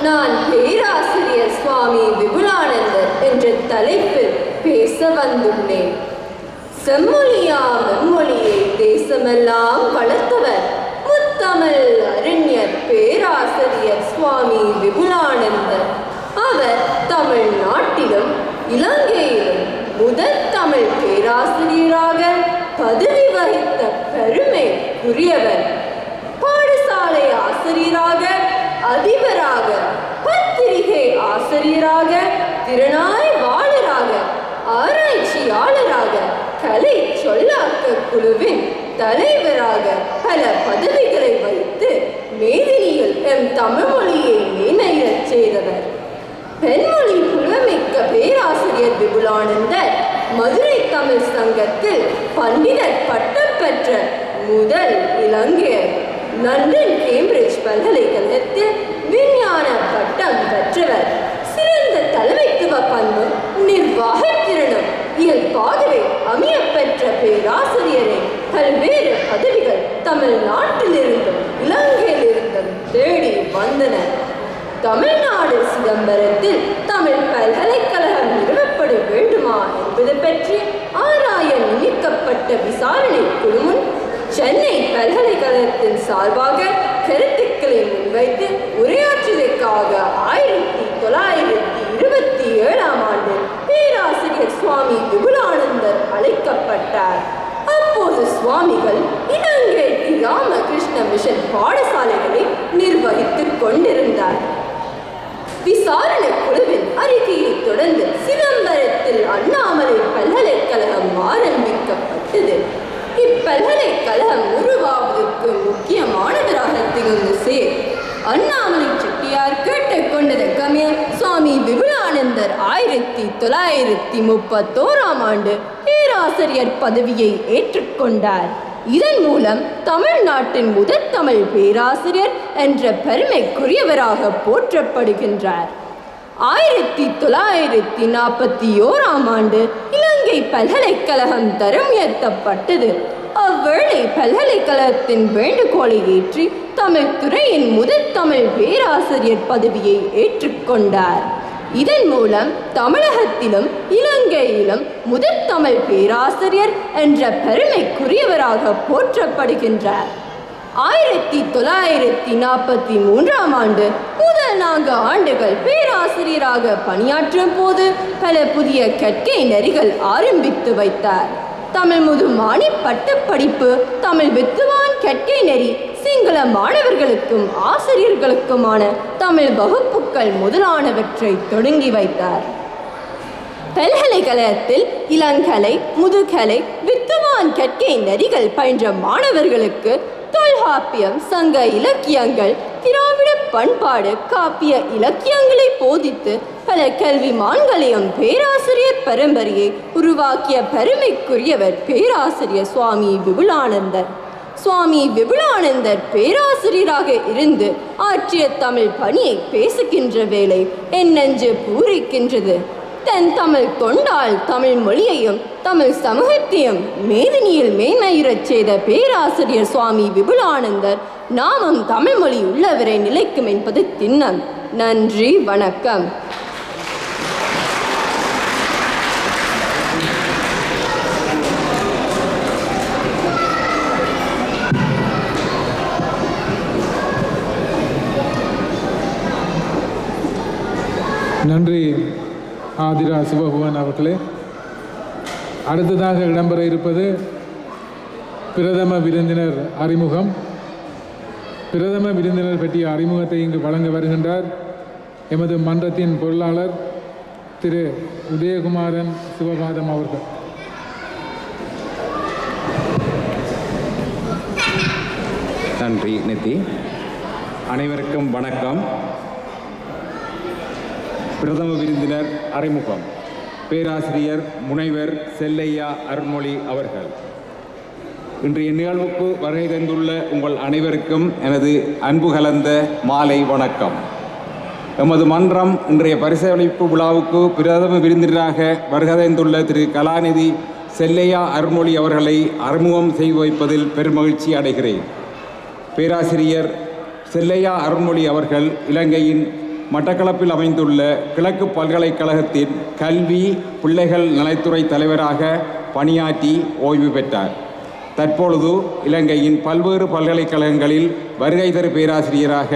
நான் பேராசிரியர் சுவாமி விபுலானந்தர் என்ற தலைப்பில் பேச வந்துள்ளேன். செம்மொழியா மெம்மொழியை தேசமெல்லாம் வளர்த்தவர் முத்தமிழ் அறிஞர் பேராசிரியர் சுவாமி விபுலானந்தர். அவர் தமிழ்நாட்டிலும் இலங்கையிலும் முதல் தமிழ் பேராசிரியராக பதவி வகித்த பெருமை உரியவர். பாடசாலை ஆசிரியராக, அதிபராக, பத்திரிகை ஆசிரியராக, திறனாய்வாளராக, ஆராய்ச்சியாளராக, கலை சொல்லாக்க குழுவின் தலைவராக பல பதவிகளை வைத்து மேதினியில் எம் தமிழ் மொழியை மேன்மையச் செய்தவர். பெண்மொழி புலமிக்க பேராசிரியர் விபுலானந்தர் மதுரை தமிழ் சங்கத்தில் பண்டிதர் பட்டம் பெற்ற முதல் இலங்கையர். லண்டன் கேம்பிரிட்ஜ் பல்கலைக்கழகத்தில் விஞ்ஞான பட்டம் பெற்றவர். சிறந்த தலைமைத்துவ பண்பும் நிர்வாக திறனும் இயல்பாகவே அமையப்பெற்ற பேராசிரியரை பல்வேறு பதவிகள் தமிழ்நாட்டிலிருந்தும் இலங்கையிலிருந்தும் தேடி வந்தனர். தமிழ்நாடு சிதம்பரத்தில் தமிழ் பல்கலைக்கழகம் நிறுவப்பட வேண்டுமா என்பது பற்றி ஆராய நியமிக்கப்பட்ட விசாரணை குழு முன் சென்னை பல்கலைக்கழகத்தின் சார்பாக கருத்துக்களை முன்வைத்து உரையாற்றுவதற்காக 1927 பேராசிரியர் சுவாமி விபுலானந்தர் அழைக்கப்பட்டார். அப்போது சுவாமிகள் இலங்கை ராமகிருஷ்ண மிஷன் பாடசாலைகளை நிர்வகித்துக் கொண்டிருந்தார். விசாரணை குழுவின் அறிக்கையை தொடர்ந்து சிதம்பரத்தில் அண்ணாமலை பல்கலைக்கழகம் ஆரம்பிக்கப்பட்டது. இப்பல்கலைக்கழகம் உருவாவதற்கு முக்கியமானவராக திகழ்ந்த சேர் அண்ணாமலை செட்டியார் கேட்டுக்கொண்டதற்கமைய சுவாமி விபுலானந்தர் 1931 பேராசிரியர் பதவியை ஏற்றுக்கொண்டார். இதன் மூலம் தமிழ்நாட்டின் முதல் தமிழ் பேராசிரியர் என்ற பெருமைக்குரியவராக போற்றப்படுகின்றார். 1941 இலங்கை பல்கலைக்கழகம் தரம் உயர்த்தப்பட்டது. அவ்வேளை பல்கலைக்கழகத்தின் வேண்டுகோளை ஏற்றி தமிழ் துறையின் முதல் தமிழ் பேராசிரியர் பதவியை ஏற்றுக்கொண்டார். இதன் மூலம் தமிழகத்திலும் இலங்கையிலும் முதல் தமிழ் பேராசிரியர் என்ற பெருமைக்குரியவராக போற்றப்படுகின்றார். 1943 முதல் 4 ஆண்டுகள் பேராசிரியராக பணியாற்றும் போது பல புதிய கற்கை நெறிகள் ஆரம்பித்து வைத்தார். தமிழ் முதுமாணி பட்டப்படிப்பு, தமிழ் வித்துவான் கற்கை நெறி, சிங்கள மாணவர்களுக்கும் ஆசிரியர்களுக்குமான தமிழ் வகுப்புகள் முதலானவற்றை தொடங்கி வைத்தார். பல்கலைக்கழகத்தில் இளங்கலை, முதுகலை, வித்துவான் கற்கை நெறிகள் பயின்ற மாணவர்களுக்கு தொல்காப்பியம், சங்க இலக்கியங்கள், திராவிட பண்பாடு, காப்பிய இலக்கியங்களை போதித்து பல கல்விமான்களையும் பேராசிரியர் பரம்பரையை உருவாக்கிய பெருமைக்குரியவர் பேராசிரியர் சுவாமி விபுலானந்தர். சுவாமி விபுலானந்தர் பேராசிரியராக இருந்து ஆற்றிய தமிழ் பணியை பேசுகின்ற வேளை என் நெஞ்சு பூரிக்கின்றது. தன் தமிழ் தொண்டால் தமிழ் மொழியையும் தமிழ் சமூகத்தையும் மேதினியில் மேன்மையுறச் செய்த பேராசிரியர் சுவாமி விபுலானந்தர் நாமும் தமிழ் மொழி உள்ளவரை நிலைக்கும் என்பது திண்ணம். நன்றி, வணக்கம். நன்றி ஆதிரா சிவபுவன் அவர்களே. அடுத்ததாக இடம்பெற இருப்பது பிரதம விருந்தினர் அறிமுகம். பிரதம விருந்தினர் பற்றிய அறிமுகத்தை இங்கு வழங்க வருகின்றார் எமது மன்றத்தின் பொருளாளர் திரு உதயகுமாரன் சிவபாதம் அவர்கள். நன்றி நிதி. அனைவருக்கும் வணக்கம். பிரதம விருந்தினர் அறிமுகம். பேராசிரியர் முனைவர் செல்லையா அருண்மொழி அவர்கள். இன்றைய நிகழ்வுக்கு வருகை தந்துள்ள உங்கள் அனைவருக்கும் எனது அன்பு கலந்த மாலை வணக்கம். எமது மன்றம் இன்றைய பரிசளிப்பு விழாவுக்கு பிரதம விருந்தினராக வருகை தந்துள்ள திரு கலாநிதி செல்லையா அருண்மொழி அவர்களை அறிமுகம் செய்து வைப்பதில் பெருமகிழ்ச்சி அடைகிறேன். பேராசிரியர் செல்லையா அருண்மொழி அவர்கள் இலங்கையின் மட்டக்களப்பில் அமைந்துள்ள கிழக்கு பல்கலைக்கழகத்தின் கல்வி பிள்ளைகள் நலத்துறை தலைவராக பணியாற்றி ஓய்வு பெற்றார். தற்பொழுது இலங்கையின் பல்வேறு பல்கலைக்கழகங்களில் வருகை தரு பேராசிரியராக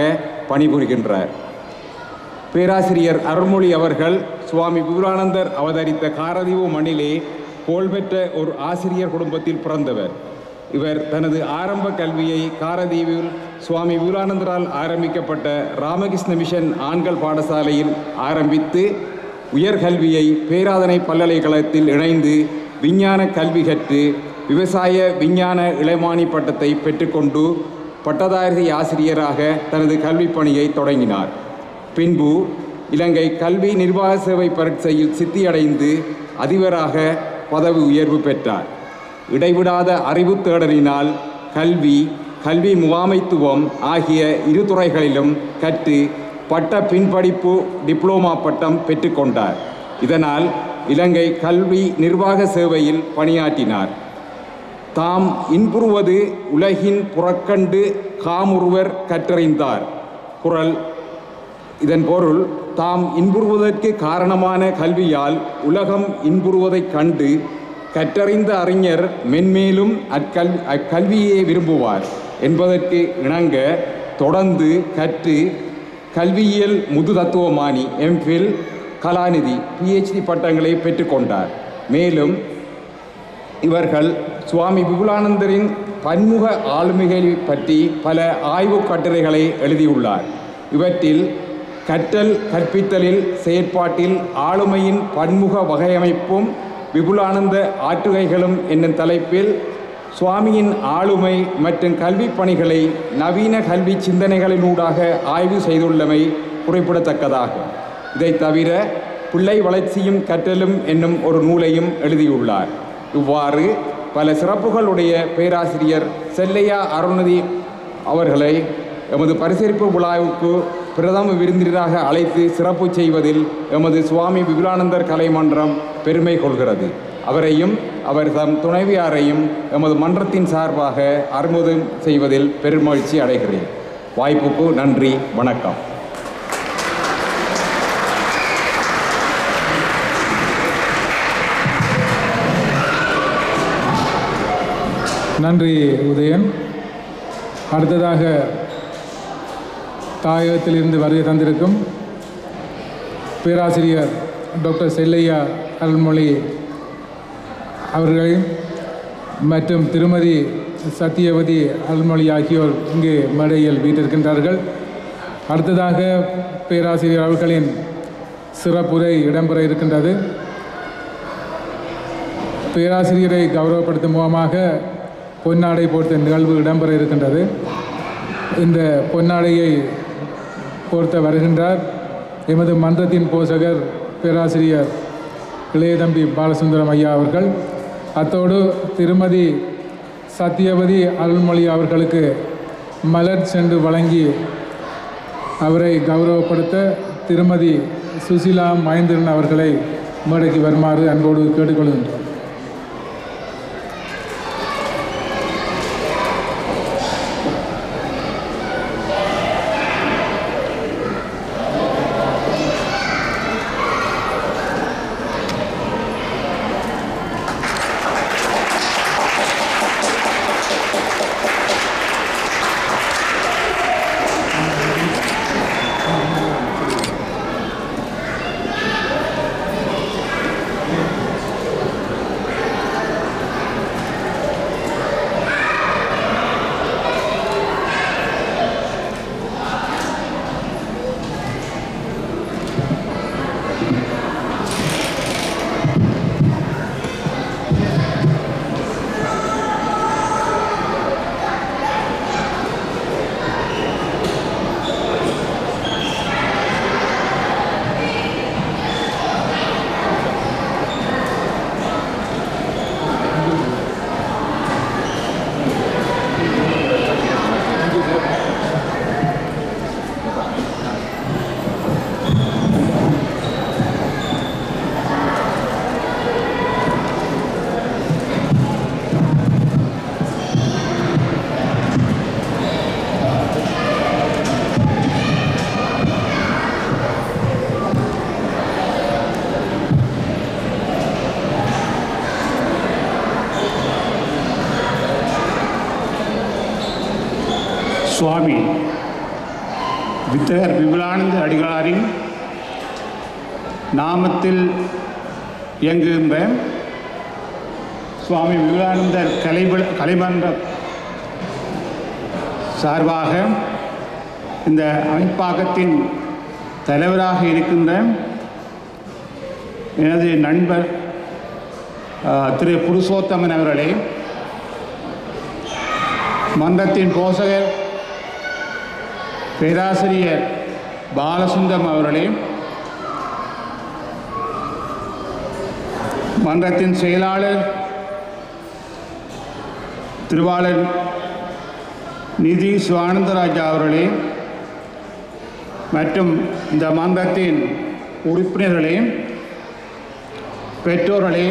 பணிபுரிகின்றார். பேராசிரியர் அருள்மொழி அவர்கள் சுவாமி விபுலானந்தர் அவதரித்த காரதீவு மண்ணிலே புகழ்பெற்ற ஒரு ஆசிரியர் குடும்பத்தில் பிறந்தவர். இவர் தனது ஆரம்ப கல்வியை காரதீவில் சுவாமி விபுலானந்தரால் ஆரம்பிக்கப்பட்ட ராமகிருஷ்ண மிஷன் ஆண்கள் பாடசாலையில் ஆரம்பித்து உயர்கல்வியை பேராதனை பல்கலைக்கழகத்தில் இணைந்து விஞ்ஞான கல்வி கற்று விவசாய விஞ்ஞான இளமானி பட்டத்தை பெற்றுக்கொண்டு பட்டதாரி ஆசிரியராக தனது கல்விப் பணியை தொடங்கினார். பின்பு இலங்கை கல்வி நிர்வாக சேவை பரீட்சையில் சித்தியடைந்து அதிபராக பதவி உயர்வு பெற்றார். இடைவிடாத அறிவு தேடலினால் கல்வி முகாமைத்துவம் ஆகிய இரு துறைகளிலும் கற்று பட்ட பின்படிப்பு டிப்ளோமா பட்டம் பெற்றுக்கொண்டார். இதனால் இலங்கை கல்வி நிர்வாக சேவையில் பணியாற்றினார். தாம் இன்புறுவது உலகின் புறக்கண்டு காமுறுவர் கற்றறிந்தார் குறள். இதன் பொருள், தாம் இன்புறுவதற்கு காரணமான கல்வியால் உலகம் இன்புறுவதைக் கண்டு கற்றறிந்த அறிஞர் மென்மேலும் அக்கல்வியை விரும்புவார் என்பதற்கு இணங்க தொடர்ந்து கற்று கல்வியியல் முது தத்துவமானி எம்ஃபில், கலாநிதி, PhD பட்டங்களை பெற்றுக்கொண்டார். மேலும் இவர்கள் சுவாமி விபுலானந்தரின் பன்முக ஆளுமைகளை பற்றி பல ஆய்வு கட்டுரைகளை எழுதியுள்ளார். இவற்றில் கற்றல் கற்பித்தலில் செயற்பாட்டில் ஆளுமையின் பன்முக வகையமைப்பும் விபுலானந்த ஆற்றுகைகளும் என்னும் தலைப்பில் சுவாமியின் ஆளுமை மற்றும் கல்வி பணிகளை நவீன கல்வி சிந்தனைகளினூடாக ஆய்வு செய்துள்ளமை குறிப்பிடத்தக்கதாகும். இதை தவிர பிள்ளை வளர்ச்சியும் கற்றலும் என்னும் ஒரு நூலையும் எழுதியுள்ளார். இவ்வாறு பல சிறப்புகளுடைய பேராசிரியர் செல்லையா அருள்நிதி அவர்களை எமது பரிசளிப்பு விழாவுக்கு பிரதம விருந்தினராக அழைத்து சிறப்பு செய்வதில் எமது சுவாமி விபுலானந்தர் கலைமன்றம் பெருமை கொள்கிறது. அவரையும் அவர் தம் துணைவியாரையும் எமது மன்றத்தின் சார்பாக அறிமுகம் செய்வதில் பெருமகிழ்ச்சி அடைகிறேன். வாய்ப்புக்கு நன்றி, வணக்கம். நன்றி உதயன். அடுத்ததாக தாயகத்திலிருந்து வருகை தந்திருக்கும் பேராசிரியர் டாக்டர் செல்லையா அருள்மொழி அவர்களையும் மற்றும் திருமதி சத்தியவதி அருள்மொழி ஆகியோர் இங்கு மேடையில் வீட்டிருக்கின்றார்கள். அடுத்ததாக பேராசிரியர் அவர்களின் சிறப்புரை இடம்பெற இருக்கின்றது. பேராசிரியரை கௌரவப்படுத்தும் முகமாக பொன்னாடை போர்த்த நிகழ்வு இடம்பெற இருக்கின்றது. இந்த பொன்னாடையை போர்த்த வருகின்றார் எமது மன்றத்தின் போசகர் பேராசிரியர் இளையதம்பி பாலசுந்தரம் ஐயா அவர்கள். அத்தோடு திருமதி சத்தியவதி அருள்மொழி அவர்களுக்கு மலர் சென்று வழங்கி அவரை கௌரவப்படுத்த திருமதி சுசிலா மகேந்திரன் அவர்களை மேடைக்கு வருமாறு அன்போடு கேட்டுக்கொள்கின்றோம். சுவாமி வித்தகர் விபுலானந்த அடிகளாரின் நாமத்தில் இயங்குகின்ற சுவாமி விபுலானந்தர் கலைமன்ற சார்பாக இந்த அமைப்பாக்கத்தின் தலைவராக இருக்கின்ற எனது நண்பர் திரு புருஷோத்தமன் அவர்களே, மன்றத்தின் போசகர் பேராசிரியர் பாலசுந்தரம் அவர்களே, மன்றத்தின் செயலாளர் திருவாளர் நிதி சிவானந்தராஜா அவர்களே மற்றும் இந்த மன்றத்தின் உறுப்பினர்களே, பெற்றோர்களே,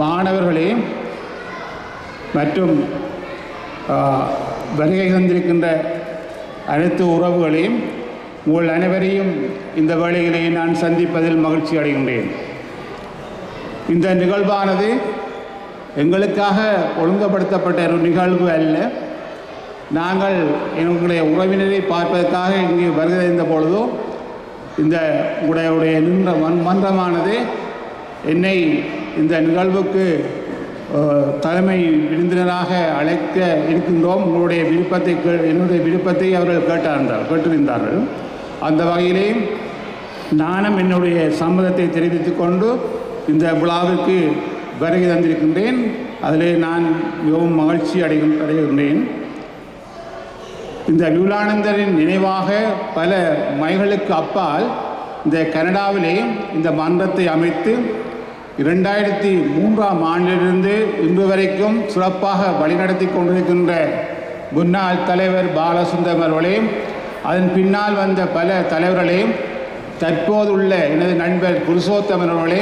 மாணவர்களே மற்றும் வருகை தந்திருக்கின்ற அனைத்து உறவுகளையும் உங்கள் அனைவரையும் இந்த வேளையிலே நான் சந்திப்பதில் மகிழ்ச்சி அடைகின்றேன். இந்த நிகழ்வானது எங்களுக்காக ஒழுங்குபடுத்தப்பட்ட ஒரு நிகழ்வு அல்ல. நாங்கள் எங்களுடைய உறவினரை பார்ப்பதற்காக இங்கே வருகை இருந்த பொழுதோ இந்த உடைய நின்ற மன்றமானது என்னை இந்த நிகழ்வுக்கு தலைமை விருந்தினராக அழைக்க இருக்கின்றோம், உங்களுடைய விருப்பத்தை என்னுடைய விருப்பத்தை அவர்கள் கேட்டிருந்தார்கள். அந்த வகையிலே நானும் என்னுடைய சம்மதத்தை தெரிவித்துக் கொண்டு இந்த விழாவிற்கு வருகை தந்திருக்கின்றேன். அதிலே நான் மிகவும் மகிழ்ச்சி அடைகின்றேன். இந்த விபுலானந்தரின் நினைவாக பல மைல்களுக்கு அப்பால் இந்த கனடாவிலே இந்த மன்றத்தை அமைத்து 2003ஆம் ஆண்டிலிருந்து இன்று வரைக்கும் சிறப்பாக வழிநடத்தி கொண்டிருக்கின்ற முன்னாள் தலைவர் பாலசுந்தரம் அவர்களே, அதன் பின்னால் வந்த பல தலைவர்களையும், தற்போதுள்ள எனது நண்பர் புருஷோத்தமன் அவர்களே,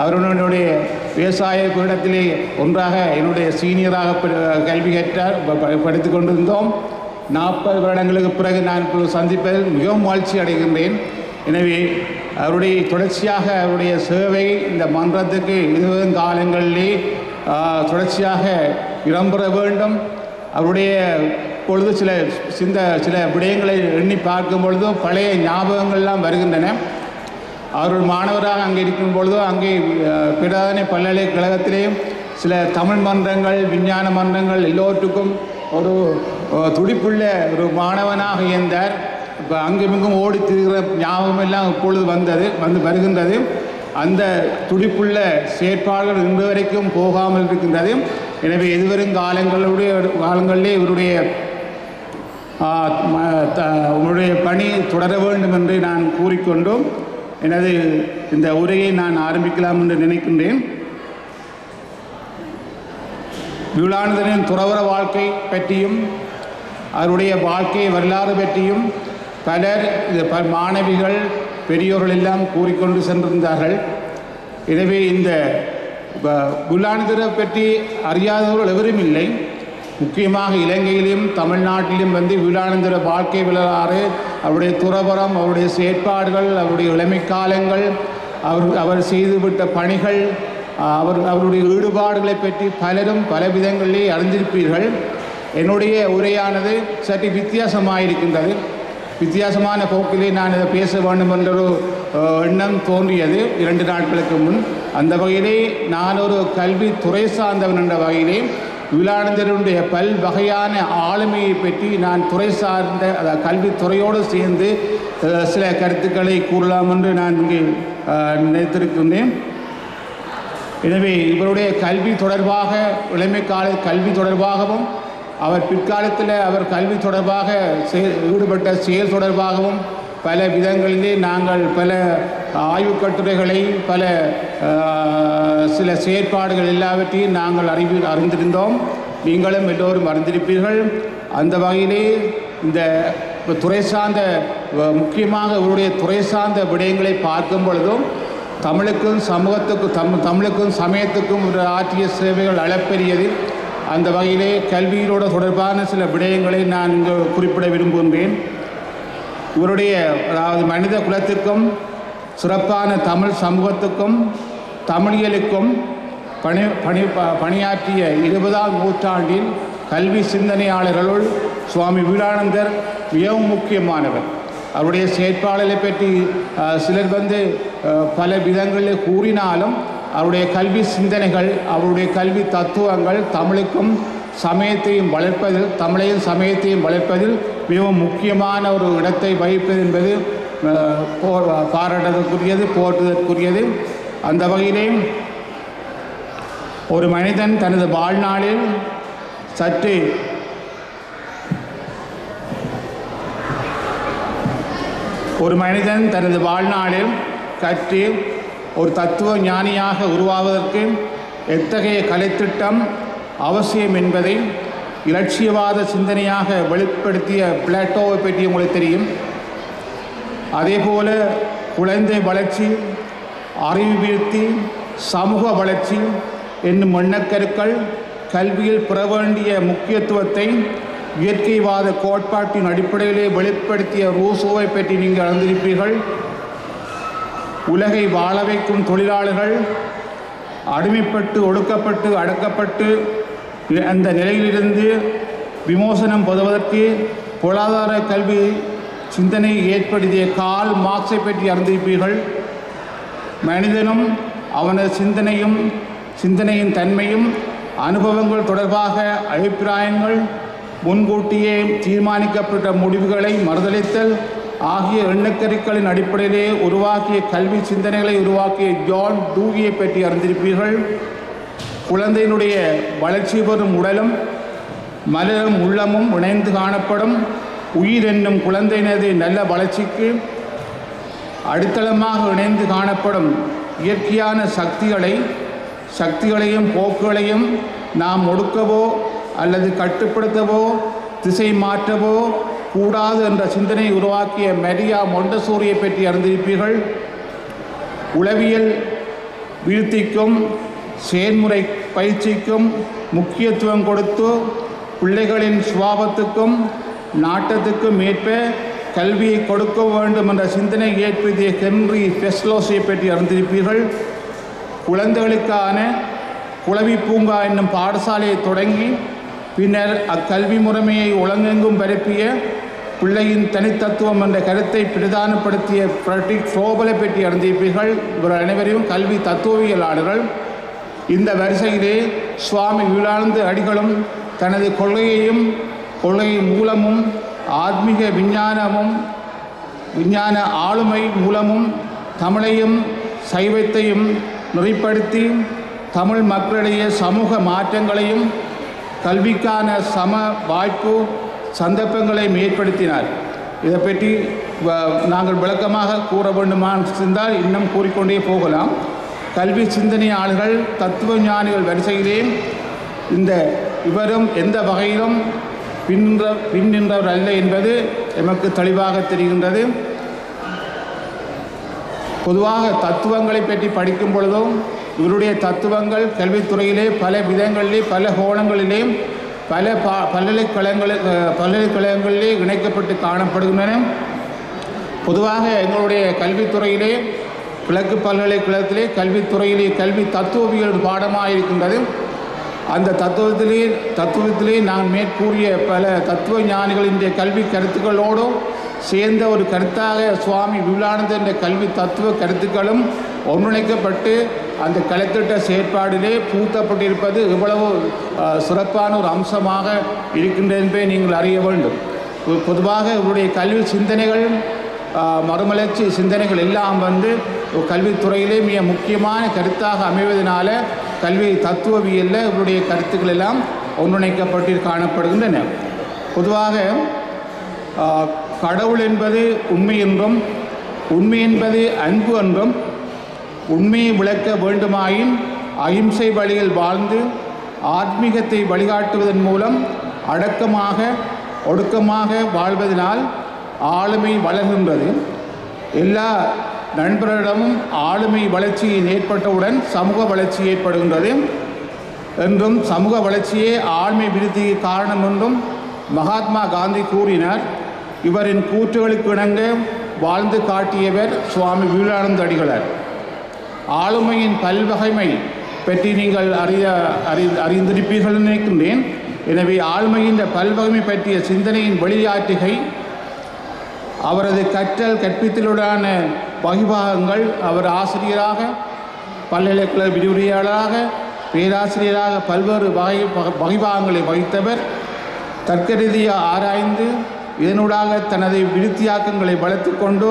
அவர்களுடைய விவசாய பீடத்திலே ஒன்றாக என்னுடைய சீனியராக கல்வி கற்றார் படித்து கொண்டிருந்தோம். 40 வருடங்களுக்கு பிறகு நான் சந்திப்பதில் மிகவும் மகிழ்ச்சி அடைகின்றேன். எனவே அவருடைய தொடர்ச்சியாக அவருடைய சேவை இந்த மன்றத்துக்கு இதுவரும் காலங்களிலே தொடர்ச்சியாக இடம்பெற வேண்டும். அவருடைய பொழுது சில விடயங்களை எண்ணி பார்க்கும் பொழுதும் பழைய ஞாபகங்கள்லாம் வருகின்றன. அவர்கள் மாணவராக அங்கே இருக்கும் பொழுதோ அங்கே பிரதான பல்கலைக்கழகத்திலேயும் சில தமிழ் மன்றங்கள், விஞ்ஞான மன்றங்கள் எல்லோருக்கும் ஒரு துடிப்புள்ள ஒரு மாணவனாக இருந்தார். இப்போ அங்குமிங்கும் ஓடி திரிகிற ஞாபகம் எல்லாம் இப்பொழுது வந்து வருகின்றது. அந்த துடிப்புள்ள செயற்பாடுகள் இன்று வரைக்கும் போகாமல் இருக்கின்றது. எனவே எதிர்வரும் காலங்களிலே இவருடைய பணி தொடர வேண்டும் என்று நான் கூறிக்கொண்டும் எனது இந்த உரையை நான் ஆரம்பிக்கலாம் என்று நினைக்கின்றேன். விபுலானந்தரின் துறவற வாழ்க்கை பற்றியும் அவருடைய வாழ்க்கை வரலாறு பற்றியும் பலர் மாணவிகள் பெரியோர்கள் எல்லாம் கூறிக்கொண்டு சென்றிருந்தார்கள். எனவே இந்த விபுலானந்தரை பற்றி அறியாதவர்கள் எவரும் இல்லை. முக்கியமாக இலங்கையிலும் தமிழ்நாட்டிலும் வந்து விபுலானந்தர வாழ்க்கை வரலாறு, அவருடைய துறவறம், அவருடைய செயற்பாடுகள், அவருடைய இளமை காலங்கள், அவர் செய்துவிட்ட பணிகள், அவருடைய ஈடுபாடுகளை பற்றி பலரும் பல விதங்களிலே அறிந்திருப்பீர்கள். என்னுடைய உரையானது சற்று வித்தியாசமாயிருக்கின்றது. வித்தியாசமான போக்கிலே நான் இதை பேச வேண்டும் என்றொரு எண்ணம் தோன்றியது 2 நாட்களுக்கு முன். அந்த வகையிலே நான் ஒரு கல்வித்துறை சார்ந்தவன் என்ற வகையிலே விபுலானந்தருடைய பல்வகையான ஆளுமையை பற்றி நான் துறை சார்ந்த கல்வித்துறையோடு சேர்ந்து சில கருத்துக்களை கூறலாம் என்று நான் இங்கே நினைத்திருக்கின்றேன். எனவே இவருடைய கல்வி தொடர்பாக, இளமை கால கல்வி தொடர்பாகவும், அவர் பிற்காலத்தில் அவர் கல்வி தொடர்பாக ஈடுபட்ட செயல் தொடர்பாகவும் பல விதங்களிலே நாங்கள் பல ஆய்வுக் கட்டுரைகளை, பல சில செயற்பாடுகள் எல்லாவற்றையும் நாங்கள் அறிந்திருந்தோம். நீங்களும் எல்லோரும் அறிந்திருப்பீர்கள். அந்த வகையிலே இந்த துறை சார்ந்த, முக்கியமாக இவருடைய துறை சார்ந்த விடயங்களை பார்க்கும் பொழுதும் தமிழுக்கும் தமிழுக்கும் சமயத்துக்கும் ஒரு ஆற்றிய சேவைகள் அளப்பெரியது. அந்த வகையிலே கல்வியோடு தொடர்பான சில விடயங்களை நான் இங்கு குறிப்பிட விரும்புகின்றேன். இவருடைய அதாவது மனித குலத்திற்கும் சிறப்பான தமிழ் சமூகத்துக்கும் தமிழியலுக்கும் பணியாற்றிய 20ஆம் நூற்றாண்டில் கல்வி சிந்தனையாளர்களுள் சுவாமி விவேகானந்தர் மிகவும் முக்கியமானவர். அவருடைய செயற்பாடுகளை பற்றி சிலர் பல விதங்களில் கூறினாலும் அவருடைய கல்வி சிந்தனைகள், அவருடைய கல்வி தத்துவங்கள் தமிழையும் சமயத்தையும் வளர்ப்பதில் மிகவும் முக்கியமான ஒரு இடத்தை வகிப்பது என்பது பாராட்டுதற்குரியது, போற்றுதற்குரியது. அந்த வகையிலே ஒரு மனிதன் தனது வாழ்நாளில் கற்று ஒரு தத்துவ ஞானியாக உருவாவதற்கு எத்தகைய கலைத்திட்டம் அவசியம் என்பதை இலட்சியவாத சிந்தனையாக வெளிப்படுத்திய பிளாட்டோவை பற்றி உங்களுக்கு தெரியும். அதேபோல குழந்தை வளர்ச்சி, அறிவு விருத்தி, சமூக வளர்ச்சி என்னும் எண்ணக்கருக்கள் கல்வியில் பெற வேண்டிய முக்கியத்துவத்தை இயற்கைவாத கோட்பாட்டின் அடிப்படையிலே வெளிப்படுத்திய ரூசோவை பற்றி நீங்கள் அறிந்திருப்பீர்கள். உலகை வாழ வைக்கும் தொழிலாளர்கள் அடிமைப்பட்டு, ஒடுக்கப்பட்டு, அடக்கப்பட்டு அந்த நிலையிலிருந்து விமோசனம் பெறுவதற்கு பொருளாதார கல்வி சிந்தனை ஏற்படுத்திய கார்ல் மார்க்ஸை பற்றி அறிந்திருப்பீர்கள். மனிதனும் அவனது சிந்தனையின் தன்மையும் அனுபவங்கள் தொடர்பாக அபிப்பிராயங்கள், முன்கூட்டியே தீர்மானிக்கப்பட்ட முடிவுகளை மறுதளித்தல் ஆகிய எண்ணக்கருக்களின் அடிப்படையிலே உருவாக்கிய கல்வி சிந்தனைகளை உருவாக்கிய ஜான் டூகியை பற்றி அறிந்திருப்பீர்கள். குழந்தையினுடைய வளர்ச்சி பெறும் உடலும் மலரும் உள்ளமும் இணைந்து காணப்படும். உயிர் என்னும் குழந்தையினது நல்ல வளர்ச்சிக்கு அடித்தளமாக இணைந்து காணப்படும் இயற்கையான சக்திகளையும் போக்குகளையும் நாம் ஒடுக்கவோ அல்லது கட்டுப்படுத்தவோ திசை மாற்றவோ கூடாது என்ற சிந்தனை உருவாக்கிய மரியா மொண்டசோரியை பற்றி அறிந்திருப்பீர்கள். உளவியல் வீழ்த்திக்கும் செயல்முறை பயிற்சிக்கும் முக்கியத்துவம் கொடுத்து பிள்ளைகளின் சுபாவத்துக்கும் நாட்டத்துக்கும் ஏற்ப கல்வியை கொடுக்க வேண்டும் என்ற சிந்தனை ஏற்படுத்திய ஹென்றி பெஸ்லோஸை பற்றி அறிந்திருப்பீர்கள். குழந்தைகளுக்கான குளவி பூங்கா என்னும் பாடசாலையை தொடங்கி பின்னர் அக்கல்வி முறைமையை உலகெங்கும் பரப்பிய பிள்ளையின் தனித்தத்துவம் என்ற கருத்தை பிரதானப்படுத்திய ஃப்ரெட்ரிக் ஃப்ரோபலை பற்றி அறிந்திருப்பீர்கள். இவர் அனைவரையும் கல்வி தத்துவவியலாளர்கள். இந்த வரிசையிலே சுவாமி விவேகானந்த அடிகளும் தனது கொள்கை மூலமும் ஆத்மீக விஞ்ஞான ஆளுமை மூலமும் தமிழையும் சைவத்தையும் நெறிப்படுத்தி தமிழ் மக்களிடையே சமூக மாற்றங்களையும் கல்விக்கான சம வாய்ப்பு சந்தர்ப்பங்களையும் ஏற்படுத்தினார். இதை பற்றி நாங்கள் விளக்கமாக கூற வேண்டுமானால் இருந்தால் இன்னும் கூறிக்கொண்டே போகலாம். கல்வி சிந்தனையாளர்கள், தத்துவ ஞானிகள் வரிசையிலே இவரும் எந்த வகையிலும் பின் நின்றவர் அல்ல என்பது எமக்கு தெளிவாக தெரிகின்றது. பொதுவாக தத்துவங்களை பற்றி படிக்கும் பொழுதும் இவருடைய தத்துவங்கள் கல்வித்துறையிலே பல விதங்களிலே, பல கோணங்களிலே, பல பல்கலைக்கழகங்களிலே இணைக்கப்பட்டு காணப்படுகின்றன. பொதுவாக எங்களுடைய கல்வித்துறையிலே, கிழக்கு பல்கலைக்கழகத்திலே கல்வித்துறையிலே கல்வி தத்துவவியல் பாடமாக இருக்கின்றது. அந்த தத்துவத்திலே நான் மேற்கூறிய பல தத்துவ ஞானிகளின் கல்வி கருத்துக்களோடு சேர்ந்த ஒரு கருத்தாக சுவாமி விவேகானந்தர் என்ற கல்வி தத்துவ கருத்துக்களும் ஒன்றிணைக்கப்பட்டு அந்த கலைத்திட்ட செயற்பாடிலே பூத்தப்பட்டிருப்பது இவ்வளவு சிறப்பான ஒரு அம்சமாக இருக்கின்றது என்பதை நீங்கள் அறிய வேண்டும். பொதுவாக இவருடைய கல்வி சிந்தனைகள், மறுமலர்ச்சி சிந்தனைகள் எல்லாம் கல்வித்துறையிலே மிக முக்கியமான கருத்தாக அமைவதனால கல்வி தத்துவவியலில் இவருடைய கருத்துக்கள் எல்லாம் ஒன்றிணைக்கப்பட்டு காணப்படுகின்றன. பொதுவாக கடவுள் என்பது உண்மை என்றும், உண்மை என்பது அன்பு என்றும், உண்மையை விளக்க வேண்டுமாயின் அகிம்சை வழியில் வாழ்ந்து ஆத்மீகத்தை வழிகாட்டுவதன் மூலம் அடக்கமாக ஒடுக்கமாக வாழ்வதனால் ஆளுமை வளர்கின்றது. எல்லா நண்பர்களிடமும் ஆளுமை வளர்ச்சி ஏற்பட்டவுடன் சமூக வளர்ச்சி ஏற்படுகின்றது என்றும், சமூக வளர்ச்சியே ஆளுமை விருத்திக்கு காரணம் என்றும் மகாத்மா காந்தி கூறினார். இவரின் கூற்றுகளுக்கு இணங்க வாழ்ந்து காட்டியவர் சுவாமி விவேகானந்த அடிகளார். ஆளுமையின் பல்வகைமை பற்றி நீங்கள் அறிந்திருப்பீர்கள் நினைக்கின்றேன். எனவே ஆளுமையின் பல்வகமை பற்றிய சிந்தனையின் வெளியாற்றுகை, அவரது கற்றல் கற்பித்தலுடான வகிபாகங்கள், அவர் ஆசிரியராக, பல்கலைக்கழக விரிவுரையாளராக, பேராசிரியராக பல்வேறு வகிபாகங்களை வகித்தவர். தர்க்க ரீதியாக ஆராய்ந்து இதனூடாக தனது விருத்தியாக்கங்களை வளர்த்து கொண்டு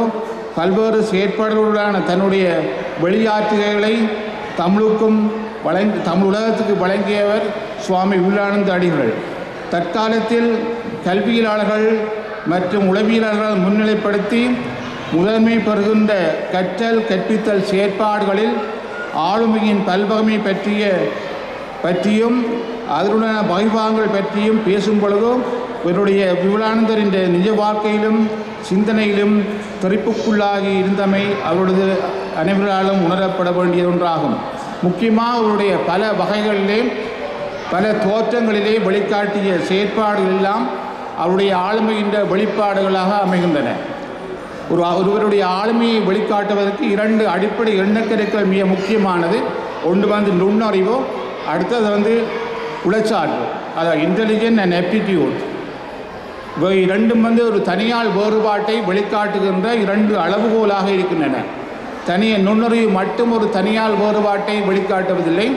பல்வேறு செயற்பாடுகளுடான தன்னுடைய வெளியாற்றுகைகளை தமிழ் உலகத்துக்கு வழங்கியவர் சுவாமி விவேகானந்த அடிகள். தற்காலத்தில் கல்வியலாளர்கள் மற்றும் உளவியலாளர்கள் முன்னிலைப்படுத்தி முதன்மை பெறுகின்ற கற்றல் கற்பித்தல் செயற்பாடுகளில் ஆளுமையின் பல்வகமை பற்றியும் அதனுடைய வகைபாகங்கள் பற்றியும் பேசும் பொழுதும் இவருடைய விவேகானந்தரின் நிஜ வாழ்க்கையிலும் சிந்தனையிலும் தெரிப்புக்குள்ளாகி இருந்தமை அவரது அனைவராலும் உணரப்பட வேண்டிய ஒன்றாகும். முக்கியமாக அவருடைய பல வகைகளிலே பல தோற்றங்களிலே வெளிக்காட்டிய செயற்பாடுகள் எல்லாம் அவருடைய ஆளுமையின் வெளிப்பாடுகளாக அமைகின்றன. ஒருவருடைய ஆளுமையை வெளிக்காட்டுவதற்கு 2 அடிப்படை எண்ணக்கருக்கள் மிக முக்கியமானது. ஒன்று நுண்ணறிவு, அடுத்தது உழைச்சார்பு, அதாவது இன்டெலிஜென்ட் அண்ட் ஆப்டிடியூட். இவை இரண்டும் ஒரு தனியால் வேறுபாட்டை வெளிக்காட்டுகின்ற 2 அளவுகோலாக இருக்கின்றன. நுண்ணறிவு மட்டும் ஒரு தனியால் வேறுபாட்டை வெளிக்காட்டுவதில்லை,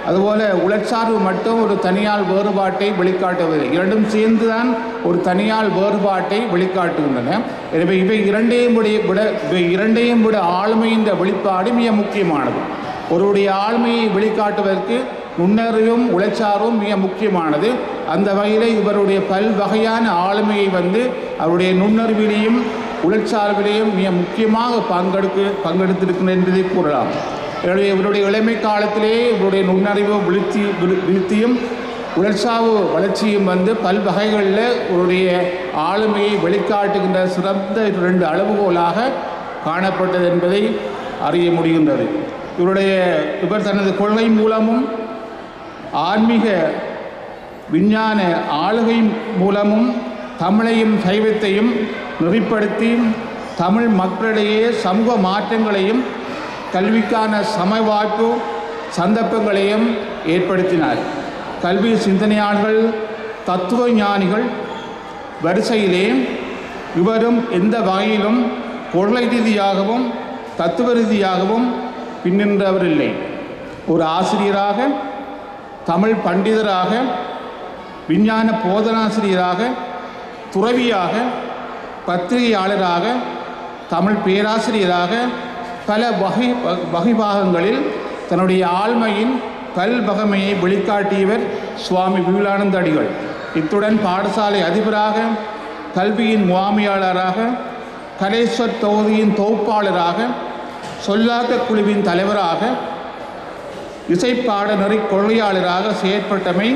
அதுபோல் உழைச்சார்பு மட்டும் ஒரு தனியால் வேறுபாட்டை வெளிக்காட்டுவதில்லை. இரண்டும் சேர்ந்துதான் ஒரு தனியால் வேறுபாட்டை வெளிக்காட்டுகின்றன. எனவே இவை இரண்டையும் விட ஆளுமையின் வெளிப்பாடு மிக முக்கியமானது. ஒருவருடைய ஆளுமையை வெளிக்காட்டுவதற்கு நுண்ணறிவும் உழைச்சார்பும் மிக முக்கியமானது. அந்த வகையில் இவருடைய பல்வகையான ஆளுமையை அவருடைய நுண்ணறிவிலையும் உழைச்சார்பிலையும் மிக முக்கியமாக பங்கெடுத்திருக்கின்றன என்பதை கூறலாம். எனவே இவருடைய இளமை காலத்திலே இவருடைய நுண்ணறிவு விருத்தியும் உழைச்சார்பு வளர்ச்சியும் பல்வகைகளில் இவருடைய ஆளுமையை வெளிக்காட்டுகின்ற சிறந்த 2 அளவுகோலாக காணப்பட்டது என்பதை அறிய முடிகின்றது. இவர் தனது கொள்கை மூலமும் ஆன்மீக விஞ்ஞான ஆளுகை மூலமும் தமிழையும் சைவத்தையும் நெறிப்படுத்தி தமிழ் மக்களிடையே சமூக மாற்றங்களையும் கல்விக்கான சமவாய்ப்பு சந்தர்ப்பங்களையும் ஏற்படுத்தினார். கல்வி சிந்தனையாளர்கள் தத்துவ ஞானிகள் வரிசையிலே இவரும் எந்த வகையிலும் கொள்கை ரீதியாகவும் தத்துவ ரீதியாகவும் பின்னின்றவரில்லை. ஒரு ஆசிரியராக, தமிழ் பண்டிதராக, விஞ்ஞான போதனாசிரியராக, துறவியாக, பத்திரிகையாளராக, தமிழ் பேராசிரியராக பல வகைபாகங்களில் தன்னுடைய ஆளுமையின் பல்வகமையை வெளிக்காட்டியவர் சுவாமி விவேகானந்த அடிகள். இத்துடன் பாடசாலை அதிபராக, கல்வியின் முகாமையாளராக, கலேஸ்வர் தொகுதியின் தொகுப்பாளராக, சொல்லாக்க குழுவின் தலைவராக, இசைப்பாட நெறி கொள்கையாளராக செயற்பட்டமை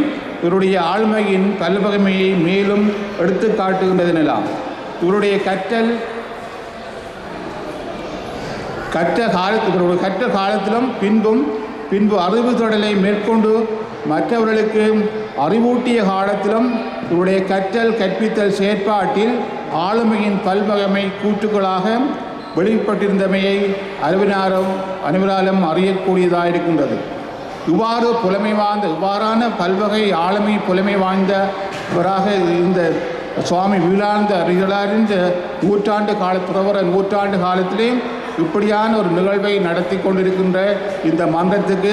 இவருடைய ஆளுமையின் பல்வகைமையை மேலும் எடுத்து காட்டுகின்றதெனலாம். இவருடைய கற்ற காலத்திலும் பின்பு அறிவு தொடலை மேற்கொண்டு மற்றவர்களுக்கு அறிவூட்டிய காலத்திலும் இவருடைய கற்றல் கற்பித்தல் செயற்பாட்டில் ஆளுமையின் பல்வகைமை கூற்றுக்களாக வெளிப்பட்டிருந்தமையை அனைவராலும் அறியக்கூடியதாக இருக்கின்றது. இவ்வாறான பல்வகை ஆளுமை புலமை வாய்ந்தவராக இந்த சுவாமி விவேகானந்த அடிகளாரின் நூற்றாண்டு காலத்திலே இப்படியான ஒரு நிகழ்வை நடத்தி கொண்டிருக்கின்ற இந்த மன்றத்துக்கு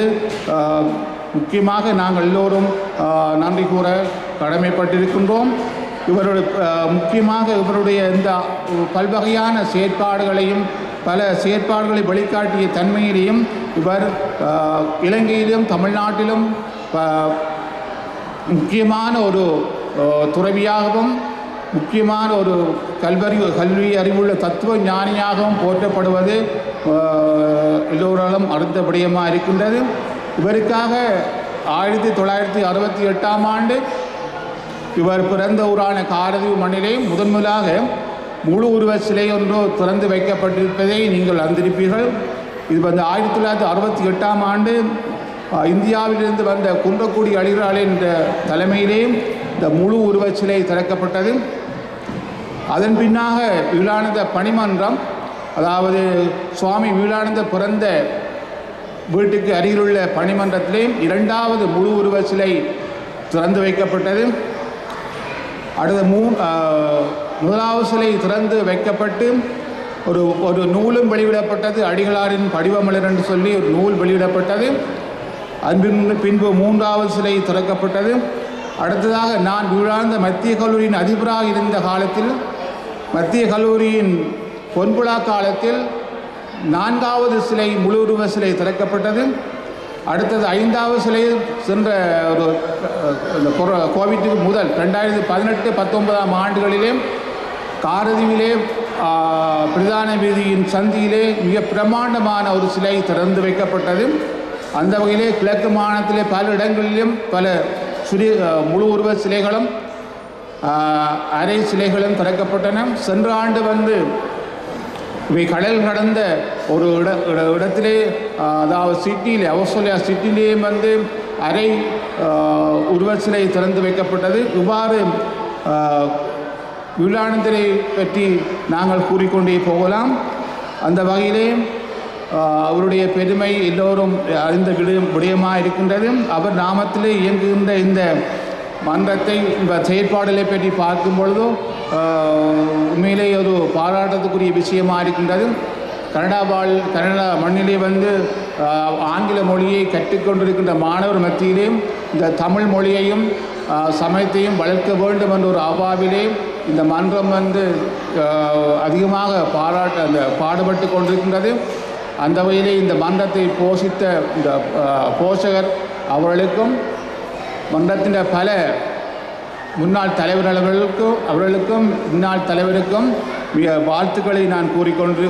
முக்கியமாக நாங்கள் எல்லோரும் நன்றி கூற கடமைப்பட்டிருக்கின்றோம். முக்கியமாக இவருடைய இந்த பல்வகையான செயற்பாடுகளையும் பல செயற்பாடுகளை வெளிக்காட்டிய தன்மையிலையும் இவர் இலங்கையிலும் தமிழ்நாட்டிலும் முக்கியமான ஒரு துறவியாகவும் முக்கியமான ஒரு கல்வி அறிவுள்ள தத்துவ ஞானியாகவும் போற்றப்படுவது எல்லோராலும் அடுத்த விடயமாக இருக்கின்றது. இவருக்காக 1968ஆம் ஆண்டு இவர் பிறந்த ஊரான காரதீவு மண்ணிலே முதன்முதலாக முழு உருவ சிலை ஒன்று திறந்து வைக்கப்பட்டிருப்பதை நீங்கள் அறிந்திருப்பீர்கள். இது 1968ஆம் ஆண்டு இந்தியாவிலிருந்து வந்த குன்றக்குடி அடிகளாரின் தலைமையிலே இந்த முழு உருவ சிலை திறக்கப்பட்டது. அதன் பின்னாக விவேகானந்த பணிமன்றம், அதாவது சுவாமி விவேகானந்த பிறந்த வீட்டுக்கு அருகிலுள்ள பணிமன்றத்திலே 2வது முழு உருவ சிலை திறந்து வைக்கப்பட்டது. அடுத்த முதலாவது சிலை திறந்து வைக்கப்பட்டு ஒரு நூலும் வெளியிடப்பட்டது. அடிகளாரின் படிவமலர் என்று சொல்லி ஒரு நூல் வெளியிடப்பட்டது. பின்பு மூன்றாவது சிலை திறக்கப்பட்டது. அடுத்ததாக நான் விழாந்த மத்திய கல்லூரியின் அதிபராக இருந்த காலத்தில், மத்திய கல்லூரியின் பொன்விழா காலத்தில் 4வது சிலை முழு உருவ சிலை திறக்கப்பட்டது. அடுத்தது 5வது சிலை சென்ற ஒரு கோவிட்டுக்கு முதல் 2018-19 ஆண்டுகளிலே காரதீவிலே பிரதான வீதியின் சந்தியிலே மிக பிரமாண்டமான ஒரு சிலை திறந்து வைக்கப்பட்டது. அந்த வகையிலே கிழக்கு மாநிலத்திலே பல இடங்களிலும் பல முழு உருவ சிலைகளும் அரை சிலைகளும் திறக்கப்பட்டன. சென்ற ஆண்டு இவை கடல் கடந்த ஒரு இடத்திலே, அதாவது சிட்டியிலே, ஆஸ்திரேலியா சிட்டியிலேயே அரை உருவ சிலை திறந்து வைக்கப்பட்டது. இவ்வாறு விழானந்தரை பற்றி நாங்கள் கூறிக்கொண்டே போகலாம். அந்த வகையிலே அவருடைய பெருமை எல்லோரும் அறிந்த விடயமாக இருக்கின்றது. அவர் நாமத்திலே இயங்குகின்ற இந்த மன்றத்தை செயற்பாடுகளை பற்றி பார்க்கும் பொழுதோ உண்மையிலே ஒரு பாராட்டத்துக்குரிய விஷயமாக இருக்கின்றது. கனடா மண்ணிலே ஆங்கில மொழியை கற்றுக்கொண்டிருக்கின்ற மாணவர் மத்தியிலே இந்த தமிழ் மொழியையும் சமயத்தையும் வளர்க்க வேண்டும் என்ற ஒரு அவாவிலே இந்த மன்றம் அதிகமாக பாடுபட்டு கொண்டிருக்கின்றது. அந்த வகையிலே இந்த மன்றத்தை போஷித்த இந்த போஷகர் அவர்களுக்கும் மன்றத்தின் பல முன்னாள் அவர்களுக்கும் முன்னாள் தலைவருக்கும் மிக வாழ்த்துக்களை நான் கூறிக்கொண்டு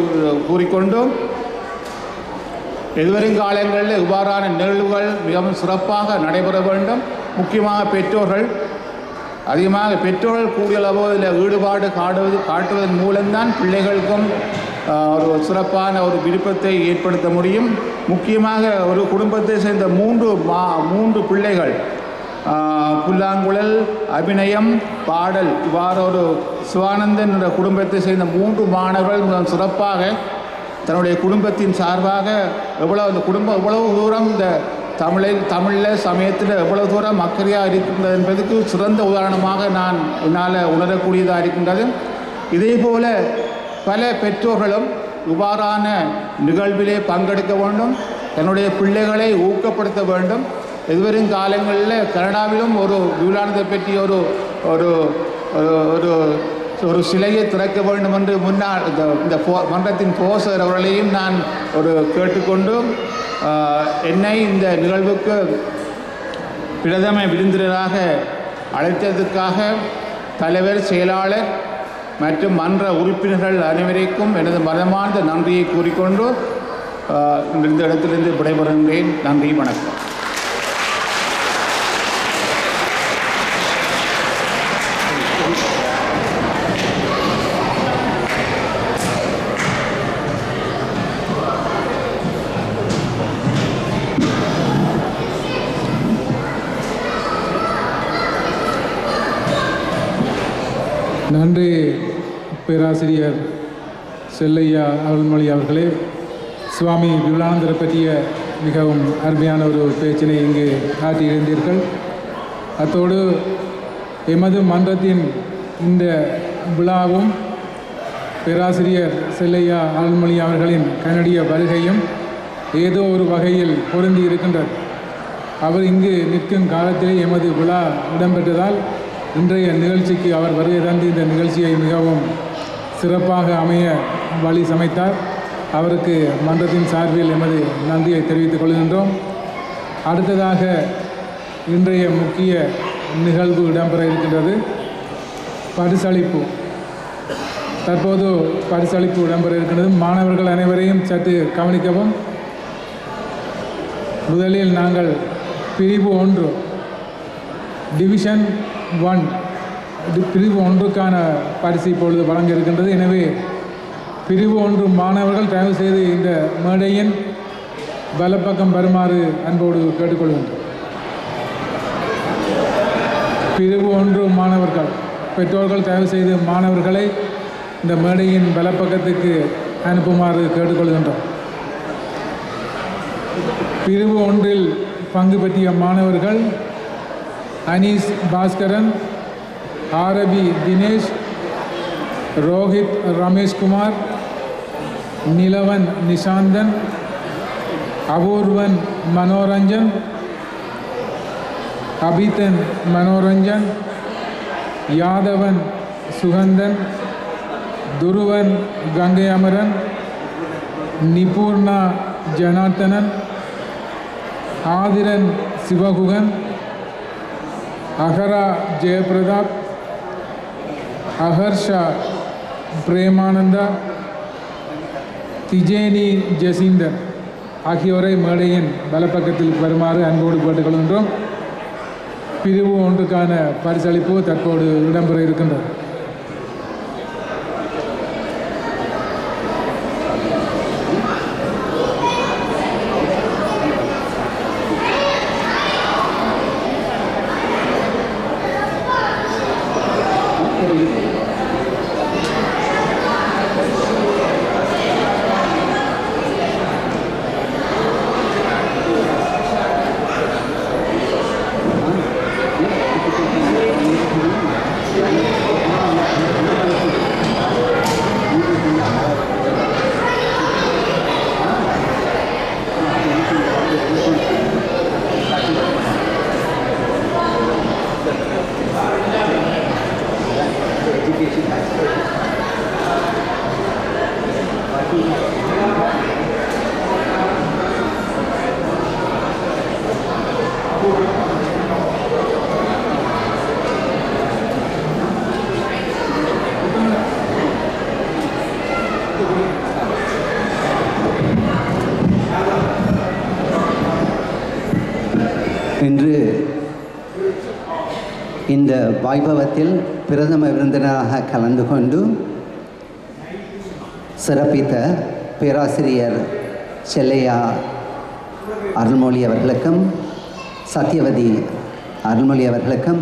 எதிர்வரும் காலங்களில் இவ்வாறான நிகழ்வுகள் மிகவும் சிறப்பாக நடைபெற வேண்டும். முக்கியமாக பெற்றோர்கள் கூடிய அளவு இதில் ஈடுபாடு காட்டுவதன் மூலம்தான் பிள்ளைகளுக்கும் ஒரு சிறப்பான ஒரு விருப்பத்தை ஏற்படுத்த முடியும். முக்கியமாக ஒரு குடும்பத்தை சேர்ந்த மூன்று பிள்ளைகள் புல்லாங்குழல், அபிநயம், பாடல், இவ்வாறு ஒரு சிவானந்தன் என்ற குடும்பத்தை சேர்ந்த 3 மாணவர்கள் மிக சிறப்பாக தன்னுடைய குடும்பத்தின் சார்பாக அந்த குடும்பம் எவ்வளவு தூரம் இந்த தமிழில் சமயத்தில் எவ்வளவு தூரம் அக்கறையாக இருக்கின்றது என்பதற்கு சிறந்த உதாரணமாக என்னால் உணரக்கூடியதாக இருக்கின்றது. இதே போல பல பெற்றோர்களும் இவ்வாறான நிகழ்விலே பங்கெடுக்க வேண்டும், தன்னுடைய பிள்ளைகளை ஊக்கப்படுத்த வேண்டும். எதிர்வரும் காலங்களில் கனடாவிலும் ஒரு விழானதை பற்றி ஒரு சிலையை திறக்க வேண்டும் என்று முன்னாள் இந்த மன்றத்தின் போசர் அவர்களையும் நான் கேட்டுக்கொண்டு என்னை இந்த நிகழ்வுக்கு பிரதம விருந்தினராக அழைத்ததற்காக தலைவர், செயலாளர் மற்றும் மன்ற உறுப்பினர்கள் அனைவருக்கும் எனது மனமார்ந்த நன்றியை கூறிக்கொண்டு இந்த இடத்திலிருந்து விடைபெறுகின்றேன். நன்றி, வணக்கம். நன்றி பேராசிரியர் செல்லையா அருள்மொழி அவர்களே. சுவாமி விபுலானந்தரை பற்றிய மிகவும் அருமையான ஒரு பேச்சினை இங்கு ஆற்றியிருந்தீர்கள். அத்தோடு எமது மன்றத்தின் இந்த விழாவும் பேராசிரியர் செல்லையா அருள்மொழி அவர்களின் கனடிய வருகையும் ஏதோ ஒரு வகையில் பொருந்தி இருக்கின்றது. அவர் இங்கு நிற்கும் காலத்திலே எமது விழா இடம்பெற்றதால் இன்றைய நிகழ்ச்சிக்கு அவர் வருகை தந்து இந்த நிகழ்ச்சியை மிகவும் சிறப்பாக அமைய வழி சமைத்தார். அவருக்கு மன்றத்தின் சார்பில் எமது நன்றியை தெரிவித்துக் கொள்கின்றோம். அடுத்ததாக இன்றைய முக்கிய நிகழ்வு இடம்பெற இருக்கின்றது பரிசளிப்பு. தற்போது பரிசளிப்பு இடம்பெற இருக்கின்றது. மாணவர்கள் அனைவரையும் சற்று கவனிக்கவும். முதலில் நாங்கள் பிரிவு 1 டிவிஷன் 1 பிரிவு 1க்கான பரிசு இப்பொழுது வழங்க இருக்கின்றது. எனவே பிரிவு 1 மாணவர்கள் தயவு செய்து இந்த மேடையின் வலப்பக்கம் வருமாறு அன்போடு கேட்டுக்கொள்கின்றோம். பிரிவு 1 மாணவர்கள், பெற்றோர்கள் தயவு செய்து மாணவர்களை இந்த மேடையின் வலப்பக்கத்துக்கு அனுப்புமாறு கேட்டுக்கொள்கின்றோம். பிரிவு 1இல் பங்கு பற்றிய மாணவர்கள் அனீஸ் பாஸ்கரன், ஆரபி தினேஷ், ரோஹித் ரமேஷ்குமார், நிலவன் நிஷாந்தன், அபூர்வன் மனோரஞ்சன், அபிதன் மனோரஞ்சன், யாதவன் சுகந்தன், துருவன் கங்கை அமரன், நிபூர்ணா ஜனார்த்தனன், ஆதிரன் சிவகுகன், அகரா ஜெயபிரதாப், அஹர்ஷா பிரேமானந்தா, திஜேனி ஜெசிந்தர் ஆகியோரை மேடையின் வலப்பக்கத்தில் வருமாறு அன்போடு கேட்டுக்கொள்கின்றோம். பிரிவு ஒன்றுக்கான பரிசளிப்பு தற்போது இடம்பெற இருக்கின்றது. இன்று இந்த வைபவத்தில் பிரதம விருந்தினராக கலந்து கொண்டு சிறப்பித்த பேராசிரியர் செல்லையா அருள்மொழி அவர்களுக்கும் சத்யவதி அருள்மொழி அவர்களுக்கும்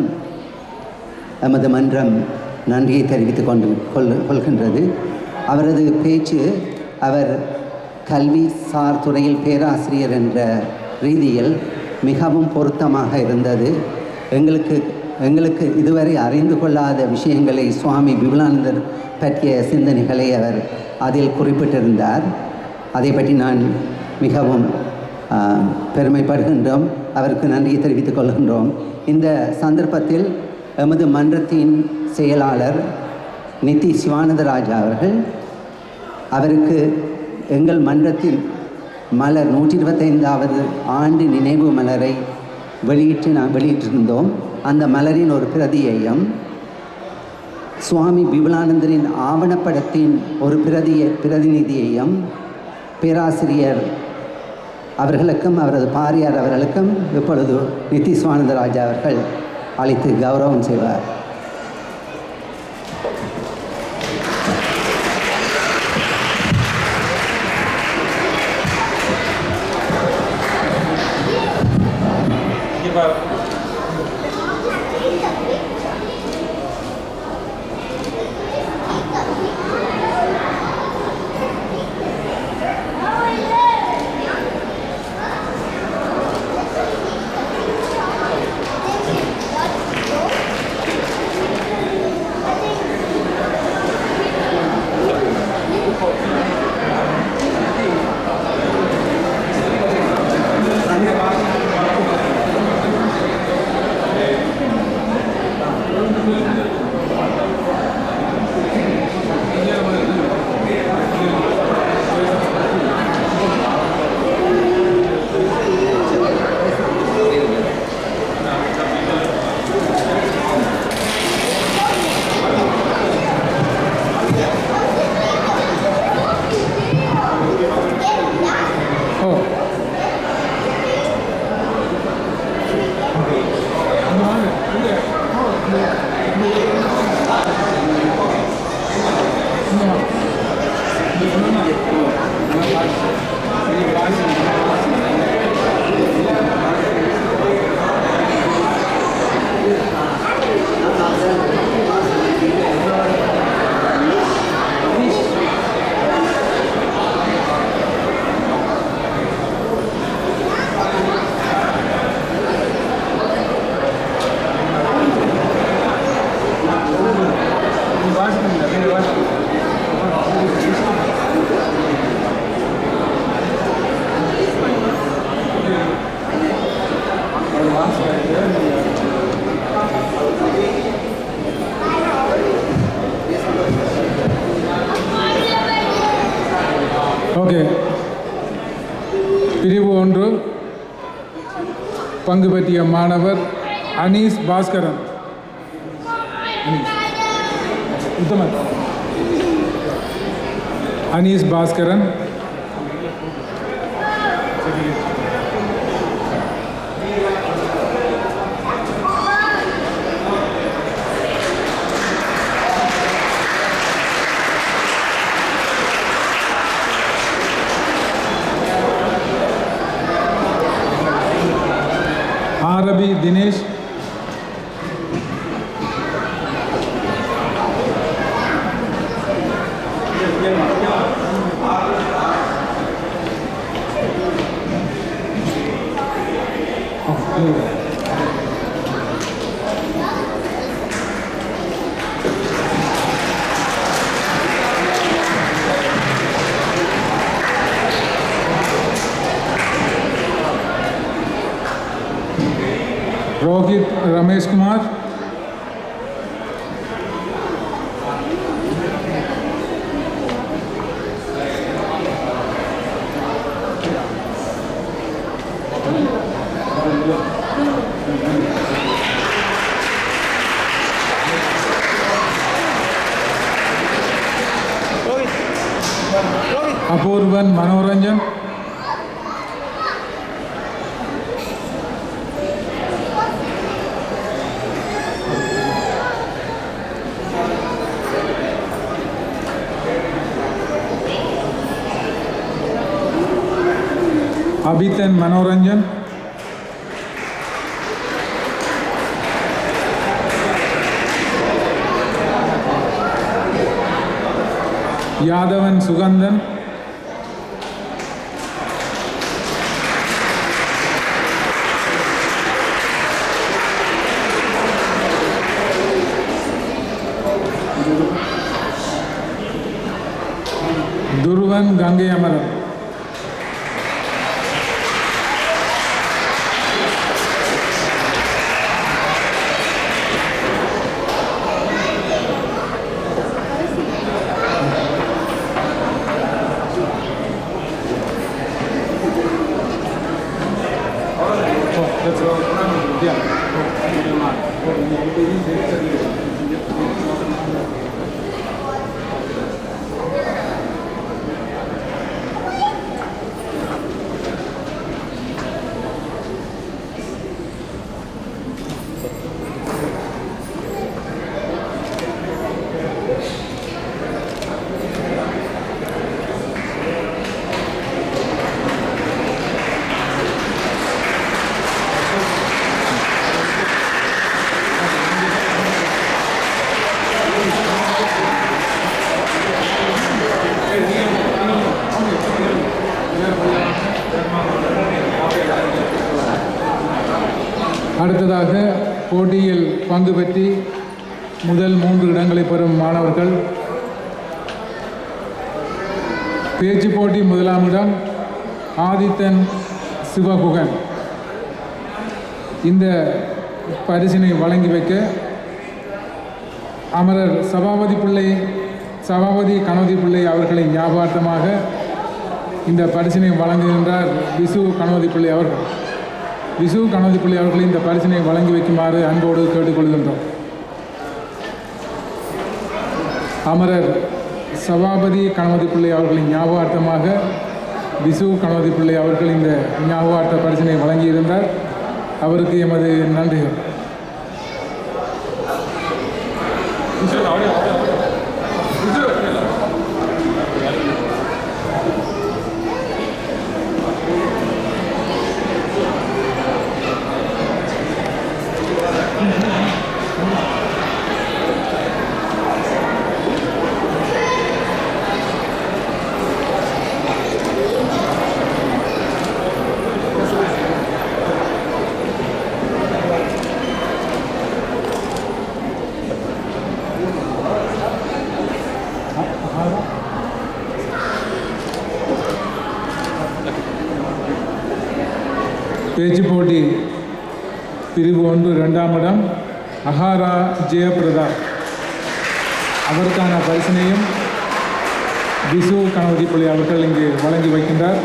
எமது மன்றம் நன்றியை தெரிவித்துக் கொள்கின்றது. அவரது பேச்சு அவர் கல்வி சார் துறையில் பேராசிரியர் என்ற ரீதியில் மிகவும் பொருத்தமாக இருந்தது. எங்களுக்கு இதுவரை அறிந்து கொள்ளாத விஷயங்களை சுவாமி விபுலானந்தர் பற்றிய சிந்தனைகளை அவர் அதில் குறிப்பிட்டிருந்தார். அதை பற்றி நான் மிகவும் பெருமைப்படுகின்றோம். அவருக்கு நன்றியை தெரிவித்துக் கொள்கின்றோம். இந்த சந்தர்ப்பத்தில் எமது மன்றத்தின் செயலாளர் நித்தி சிவானந்தராஜா அவர்கள் அவருக்கு எங்கள் மன்றத்தின் மலர் 125வது ஆண்டு நினைவு மலரை வெளியிட்டிருந்தோம். அந்த மலரின் ஒரு பிரதியையும் சுவாமி விபுலானந்தரின் ஆவணப்படத்தின் ஒரு பிரதிநிதியையும் பேராசிரியர் அவர்களுக்கும் அவரது பாரியார் அவர்களுக்கும் இப்பொழுது நித்தி சிவானந்தராஜா அவர்கள் அளித்து கௌரவம் செய்வார். ஓகே, பிரிவு 1 பங்கு பற்றிய மாணவர் அனீஸ் பாஸ்கரன். அனீஸ் பாஸ்கரன். ஆரபி தினேஷ். रोहित रमेश कुमार. अपूर्वन मनोरंजन. अभितन मनोरंजन. यादवन सुगंधन. दुर्वन गंगे अमरन. அடுத்ததாக போட்டியில் பங்கு பெற்றி முதல் 3 இடங்களை பெறும் மாணவர்கள். பேச்சு போட்டி முதலாம் இடம் ஆதித்தன் சிவகுகன். இந்த பரிசினை வழங்கி வைக்க அமரர் சபாபதி கணபதி பிள்ளை அவர்களின் ஞாபகார்த்தமாக இந்த பரிசினை வழங்குகின்றார் விசு கணபதி பிள்ளை அவர்கள். விசு கணபதி பிள்ளை அவர்களை இந்த பரிசினை வழங்கி வைக்குமாறு அன்போடு கேட்டுக்கொள்கின்றோம். அமரர் சபாபதி கணபதி பிள்ளை அவர்களின் ஞாபகார்த்தமாக விசு கணபதி பிள்ளை அவர்கள் இந்த ஞாபகார்த்த பரிசினை வழங்கியிருந்தார். அவருக்கு எமது நன்றிகள். பேச்சு போட்டி பிரிவு 1 2ஆம் இடம் அஹாரா ஜெயபிரதா. அவருக்கான பரிசினையும் விசு கணபதி பிள்ளை அவர்கள் இங்கு வழங்கி வைக்கின்றார்.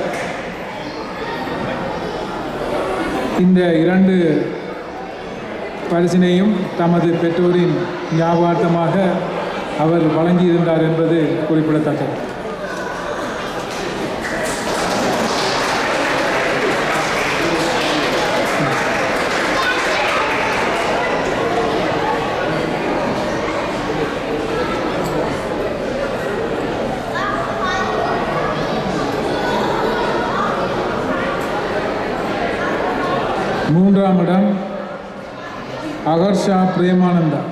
இந்த 2 பரிசினையும் தமது பெற்றோரின் ஞாபகார்த்தமாக அவர் வழங்கியிருந்தார் என்பது குறிப்பிடத்தக்கது. மூன்றாம் இடம் அகர்ஷா பிரேமானந்தா.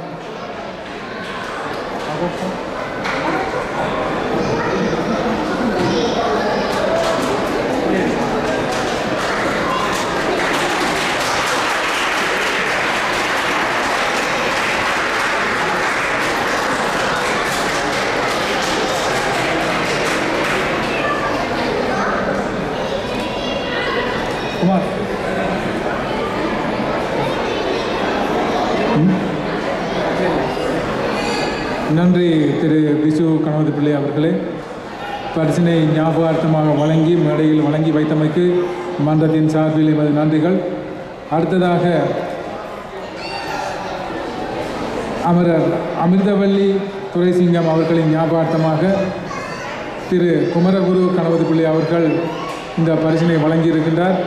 குமார் நன்றி திரு விசு கணபதி பிள்ளை அவர்களே. பரிசினை ஞாபகார்த்தமாக வழங்கி மேடையில் வழங்கி வைத்தமைக்கு மன்றத்தின் சார்பில் எமது நன்றிகள். அடுத்ததாக அமரர் அமிர்தவல்லி துரைசிங்கம் அவர்களின் ஞாபகார்த்தமாக திரு குமரகுரு கணபதி பிள்ளை அவர்கள் இந்த பரிசினை வழங்கியிருக்கின்றார்.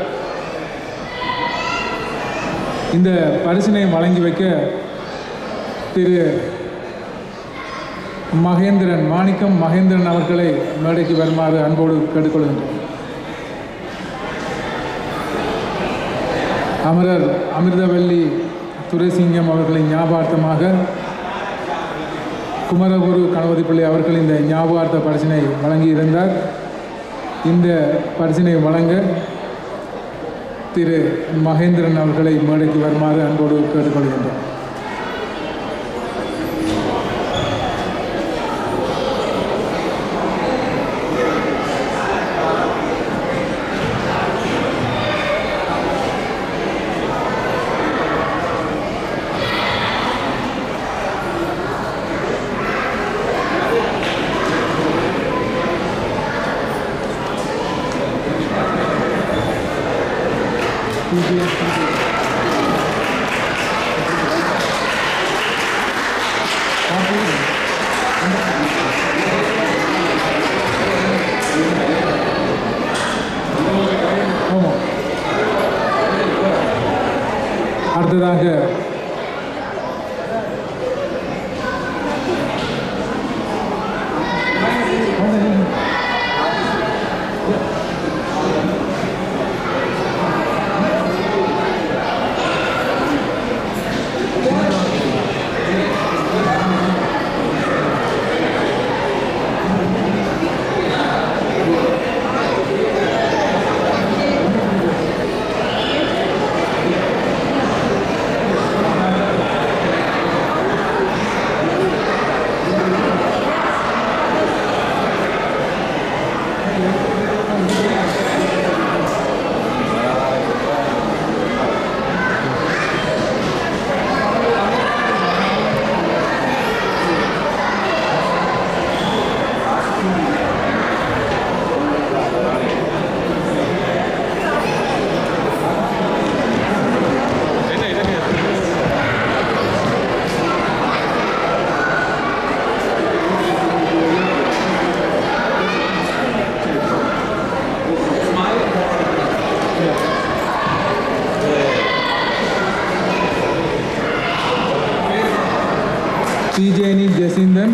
இந்த பரிசினை வழங்கி வைக்க திரு மகேந்திரன் மாணிக்கம் மகேந்திரன் அவர்களை மேடைக்கு வருமாறு அன்போடு கேட்டுக்கொள்கின்றோம். அமரர் அமிர்தவல்லி துரைசிங்கம் அவர்களின் ஞாபகார்த்தமாக குமரகுரு கணபதி பிள்ளை அவர்கள் இந்த ஞாபகார்த்த பரிசினை வழங்கியிருந்தார். இந்த பரிசினை வழங்க திரு மகேந்திரன் அவர்களை மேடைக்கு வருமாறு அன்போடு கேட்டுக்கொள்கின்றோம். அடுத்ததாக Tijani Jacindan,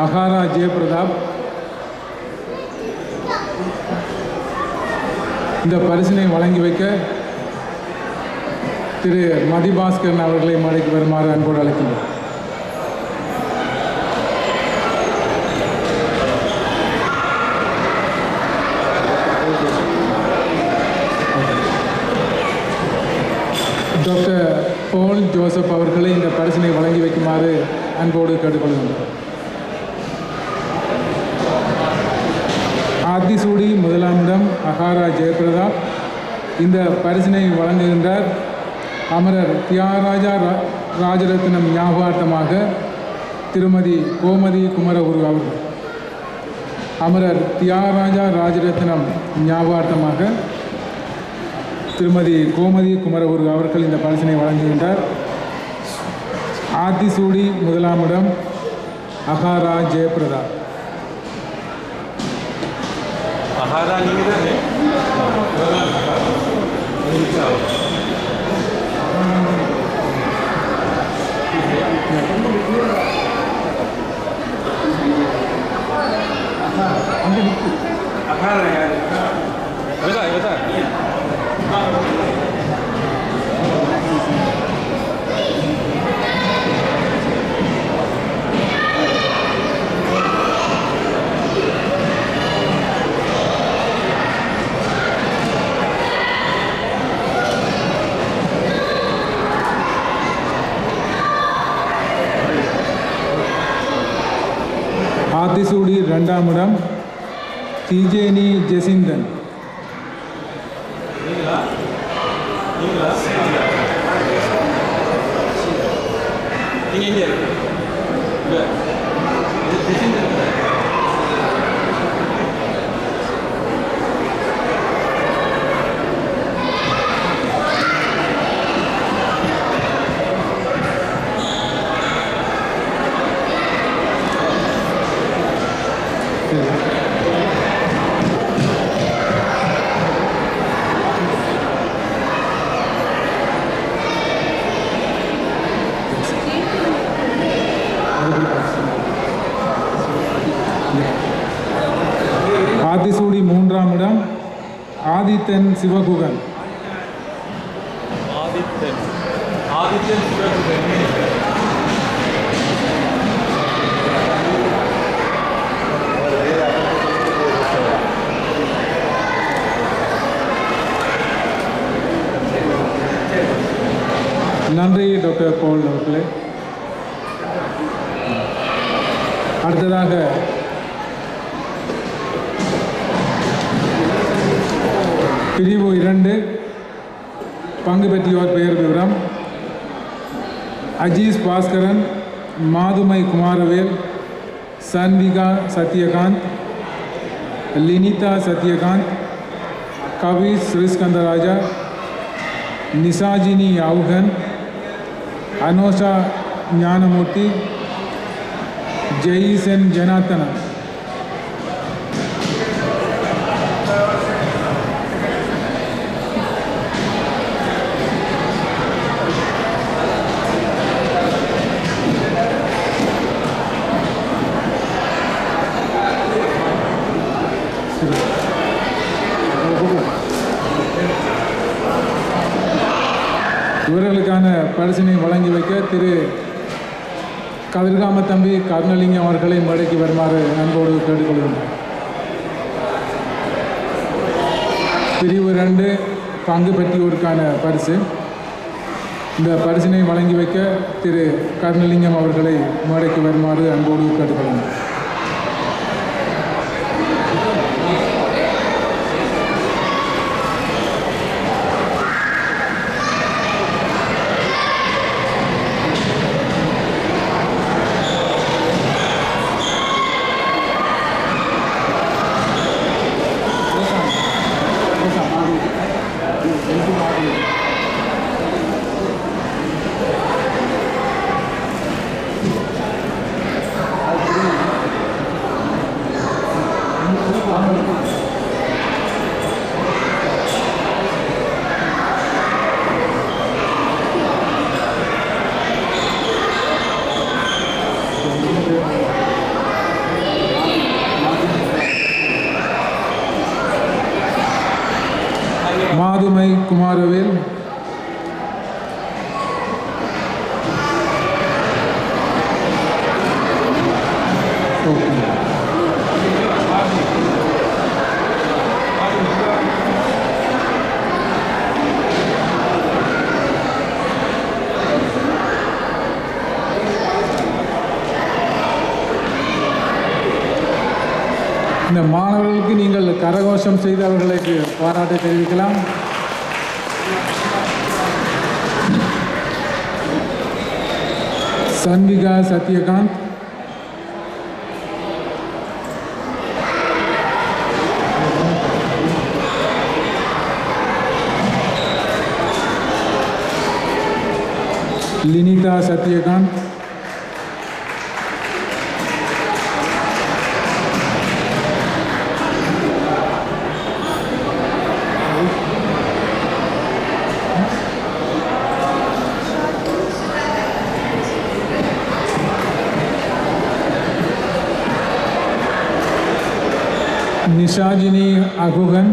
அகாரா ஜெயபிரதாப் இந்த பரிசினை வழங்கி வைக்க திரு மதிபாஸ்கரன் அவர்களை மேடைக்கு வருமாறு அன்போடு அழைக்கின்றோம். டாக்டர் போல் ஜோசப் அவர்களை இந்த பரிசினை வழங்கி வைக்குமாறு அன்போடு கேட்டுக்கொள்கின்றோம். ஆத்திசூடி முதலாம் இடம் அகாரா ஜெயபிரதாப். இந்த பரிசினை வழங்குகின்றார் அமரர் தியாகராஜா ராஜரத்னம் ஞாபகார்த்தமாக திருமதி கோமதி குமரகுரு அவர்கள். அமரர் தியாகராஜா ராஜரத்னம் ஞாபகார்த்தமாக திருமதி கோமதி குமரகுரு அவர்கள் இந்த பரிசினை வழங்குகின்றார். ஆத்திசூடி முதலாம் இடம் அகாரா ஜெயபிரதாப். ஆத்திசூடி இரண்டாம் இடம் திஜேனி ஜெசிந்தன். ஆத்திசூடி மூன்றாம் இடம் ஆதித்தன் சிவகுகன். நன்றி டாக்டர் போல் அவர்களே. அடுத்ததாக பிரிவு 2 பங்கு பெற்றியோர் பெயர் விவரம்: அஜீஸ் பாஸ்கரன், மாதுமை குமாரவேல், சன்விகா சத்யகாந்த், லினிதா சத்யகாந்த், கவி ஸ்ரீஸ்கந்தராஜா, நிசாஜினி அவுகன், அனோஷா ஞானமூர்த்தி, ஜெயிசன் ஜனார்த்தனன். இவர்களுக்கான பரிசினை வழங்கி வைக்க திரு கதிர்காம தம்பி கருணலிங்கம் அவர்களை மேடைக்கு வருமாறு அன்போடு கேட்டுக்கொள்கின்றனர். பிரிவு 2 பங்கு பெற்றியோருக்கான பரிசு. இந்த பரிசினை வழங்கி வைக்க திரு கருணலிங்கம் அவர்களை மேடைக்கு வருமாறு அன்போடு கேட்டுக்கொள்கின்றனர். திருவாமை குமாரவேல், இந்த மாணவர்களுக்கு நீங்கள் கரகோஷம் செய்தவர்களுக்கு பாராட்டை தெரிவிக்கலாம். சன்விகா சத்யகாந்த், லினிதா சத்யகாந்த், நிஷாஜினி அகுகன்,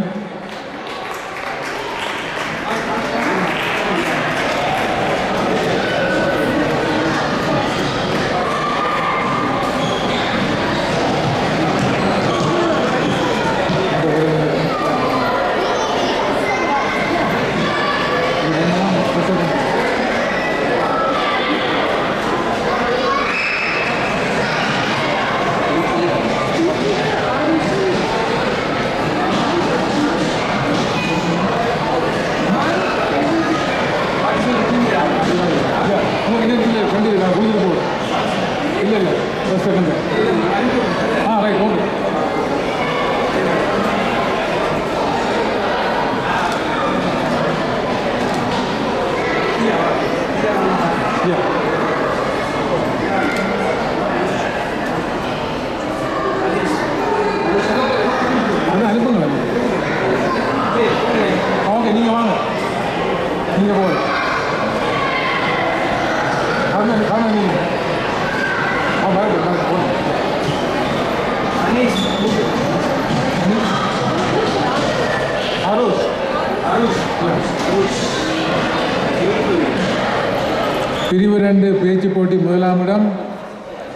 பிரிவு 2 பேச்சு போட்டி முதலாம் இடம்,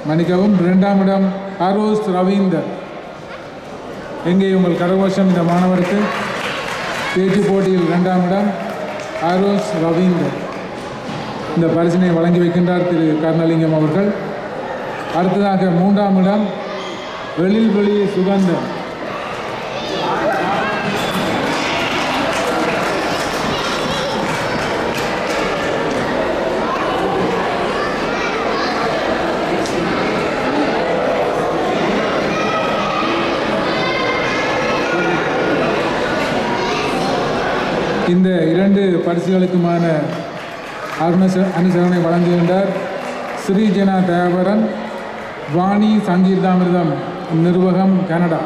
மன்னிக்கவும் 2ஆம் இடம் அரோஸ் ரவீந்தர். எங்கே உங்கள் கரகோஷம் இந்த மாணவருக்கு? பேச்சு போட்டியில் 2ஆம் இடம் அரோஸ் ரவீந்தர். இந்த பரிசினை வழங்கி வைக்கின்றார் திரு கருணலிங்கம் அவர்கள். அடுத்ததாக 3ஆம் இடம் வெளி சுகந்தன். இந்த 2 பரிசுகளுக்குமான அனுசரணை வழங்குகின்றார் ஸ்ரீஜனா தயாபரன், வாணி சங்கீதாமிர்தம் நிர்வாகம், கனடா.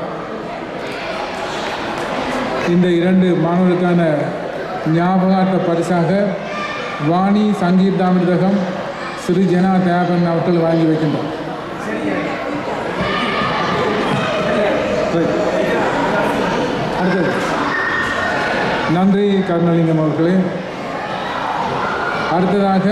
இந்த 2 மாணவர்களுக்கான ஞாபகார்த்த பரிசாக வாணி சங்கீதாமிர்தகம் ஸ்ரீஜனா தயாபரன் அவர்கள் வழங்கி வைக்கின்றார். அடுத்தது நன்றி கருணலிங்கம் அவர்களே. அடுத்ததாக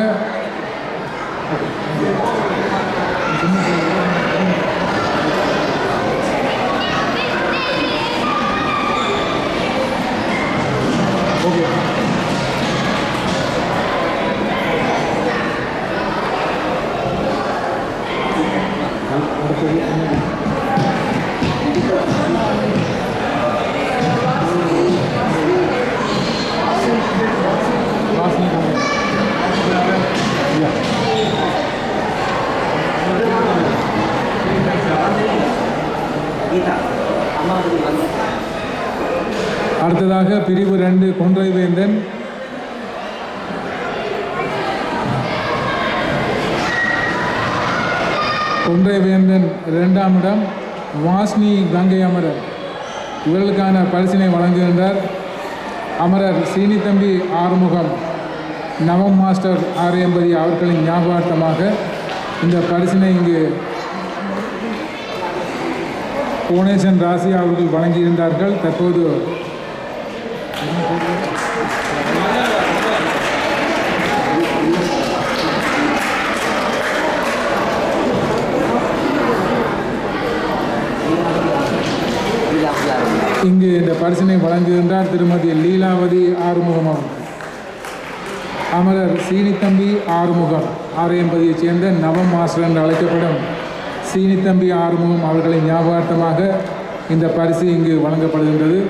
அடுத்ததாக பிரிவு 2 கொன்றைவேந்தன், கொன்றைவேந்தன் 2ஆம் இடம் வாஸ்னி கங்கை அமரர். இவர்களுக்கான பரிசினை வழங்குகின்றார் அமரர் சீனித்தம்பி ஆறுமுகம் நவம் மாஸ்டர் ஆரியம்பதி அவர்களின் ஞாபகார்த்தமாக இந்த பரிசினை இங்கு புவனேசன் ராசி அவர்கள் வழங்கியிருந்தார்கள். தற்போது இங்கு இந்த பரிசினை வழங்குகின்றார் திருமதி லீலாவதி ஆறுமுகம் அவர்கள். அமரர் சீனித்தம்பி ஆறுமுகம் ஆரையம்பதியைச் சேர்ந்த நவம் மாஸ்டர் என்று அழைக்கப்படும் சீனித்தம்பி ஆறுமுகம் அவர்களின் ஞாபகார்த்தமாக இந்த பரிசு இங்கு வழங்கப்படுகின்றது.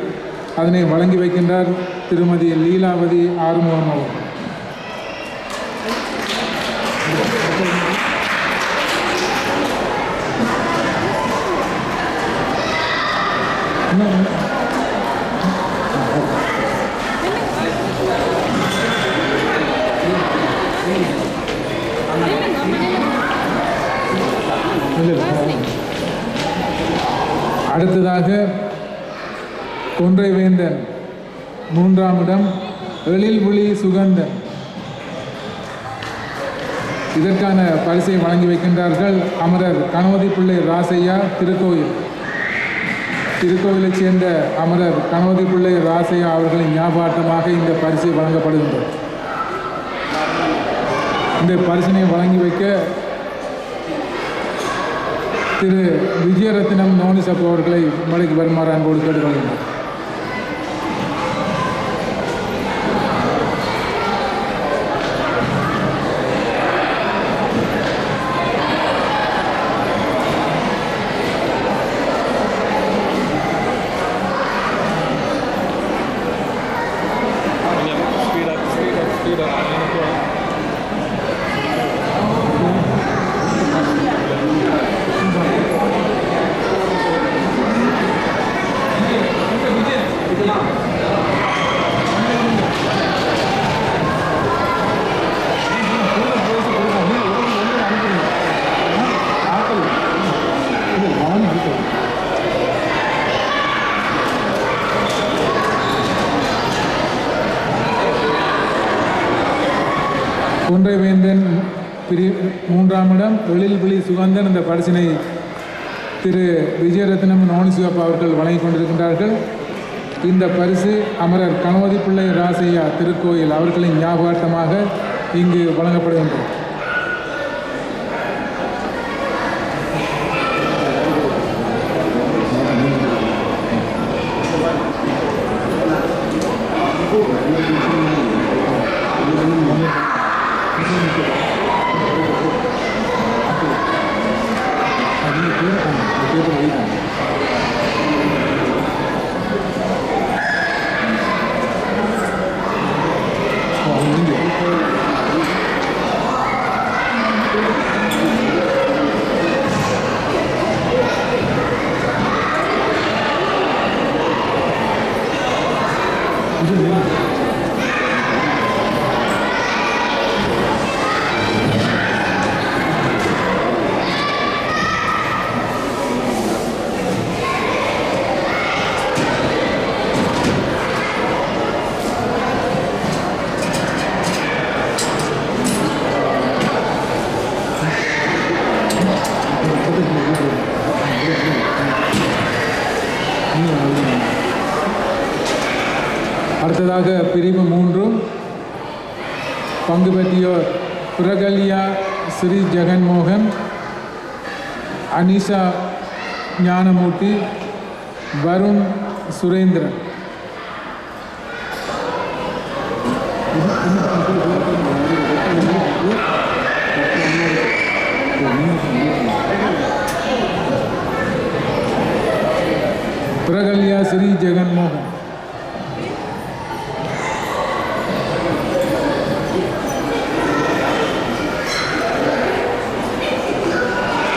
அதனை வழங்கி வைக்கின்றார் திருமதி லீலாவதி ஆறுமுகம் அவர்கள். அடுத்ததாக கொன்றைவேந்தன் 3ஆம் இடம் எழில்விழி சுகந்தன். இதற்கான பரிசை வழங்கி வைக்கின்றார்கள் அமரர் கணபதி பிள்ளை ராசையா திருக்கோவிலைச் சேர்ந்த அமரர் கணபதி பிள்ளை ராசையா அவர்களின் ஞாபகார்த்தமாக இந்த பரிசு வழங்கப்படுகின்றது. இந்த பரிசினை வழங்கி வைக்க திரு விஜயரத்னம் நோனிசப் அவர்களை மலைக்கு வருமாறு அன்போடு கேட்டுக்கொள்கின்றனர். கொன்றைவேந்தன் 3ஆம் இடம் எழில்விழி சுகந்தன் இந்த பரிசினை திரு விஜயரத்னம் நோனிசிவப்பா அவர்கள் வழங்கிக் கொண்டிருக்கின்றார்கள். இந்த பரிசு அமரர் கணபதி பிள்ளை ராசையா திருக்கோயில் அவர்களின் ஞாபகார்த்தமாக இங்கு வழங்கப்படுகின்றது. அடுத்ததாக பிரிவு 3 பங்கு பெற்றியோர் பிரகல்யா ஸ்ரீ ஜெகன்மோகன், அனிஷா ஞானமூர்த்தி, வருண் சுரேந்திரன். பிரகல்யா ஸ்ரீ ஜெகன்மோகன்,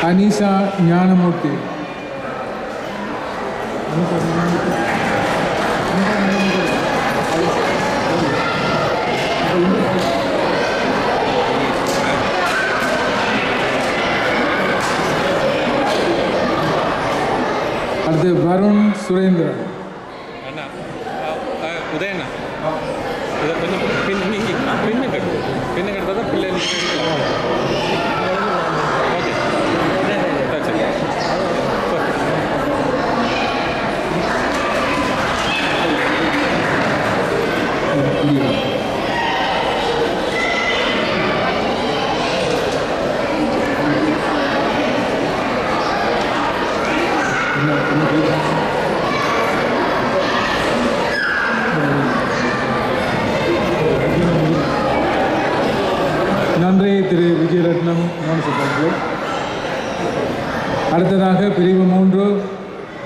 அனிஷா ஞானமூர்த்தி, அடுத்து வருண் சுரேந்திரன். உதயண்ணா இதை கொஞ்சம் பின்ன கட்டுறதா பிள்ளைகள் ஓகே சரி.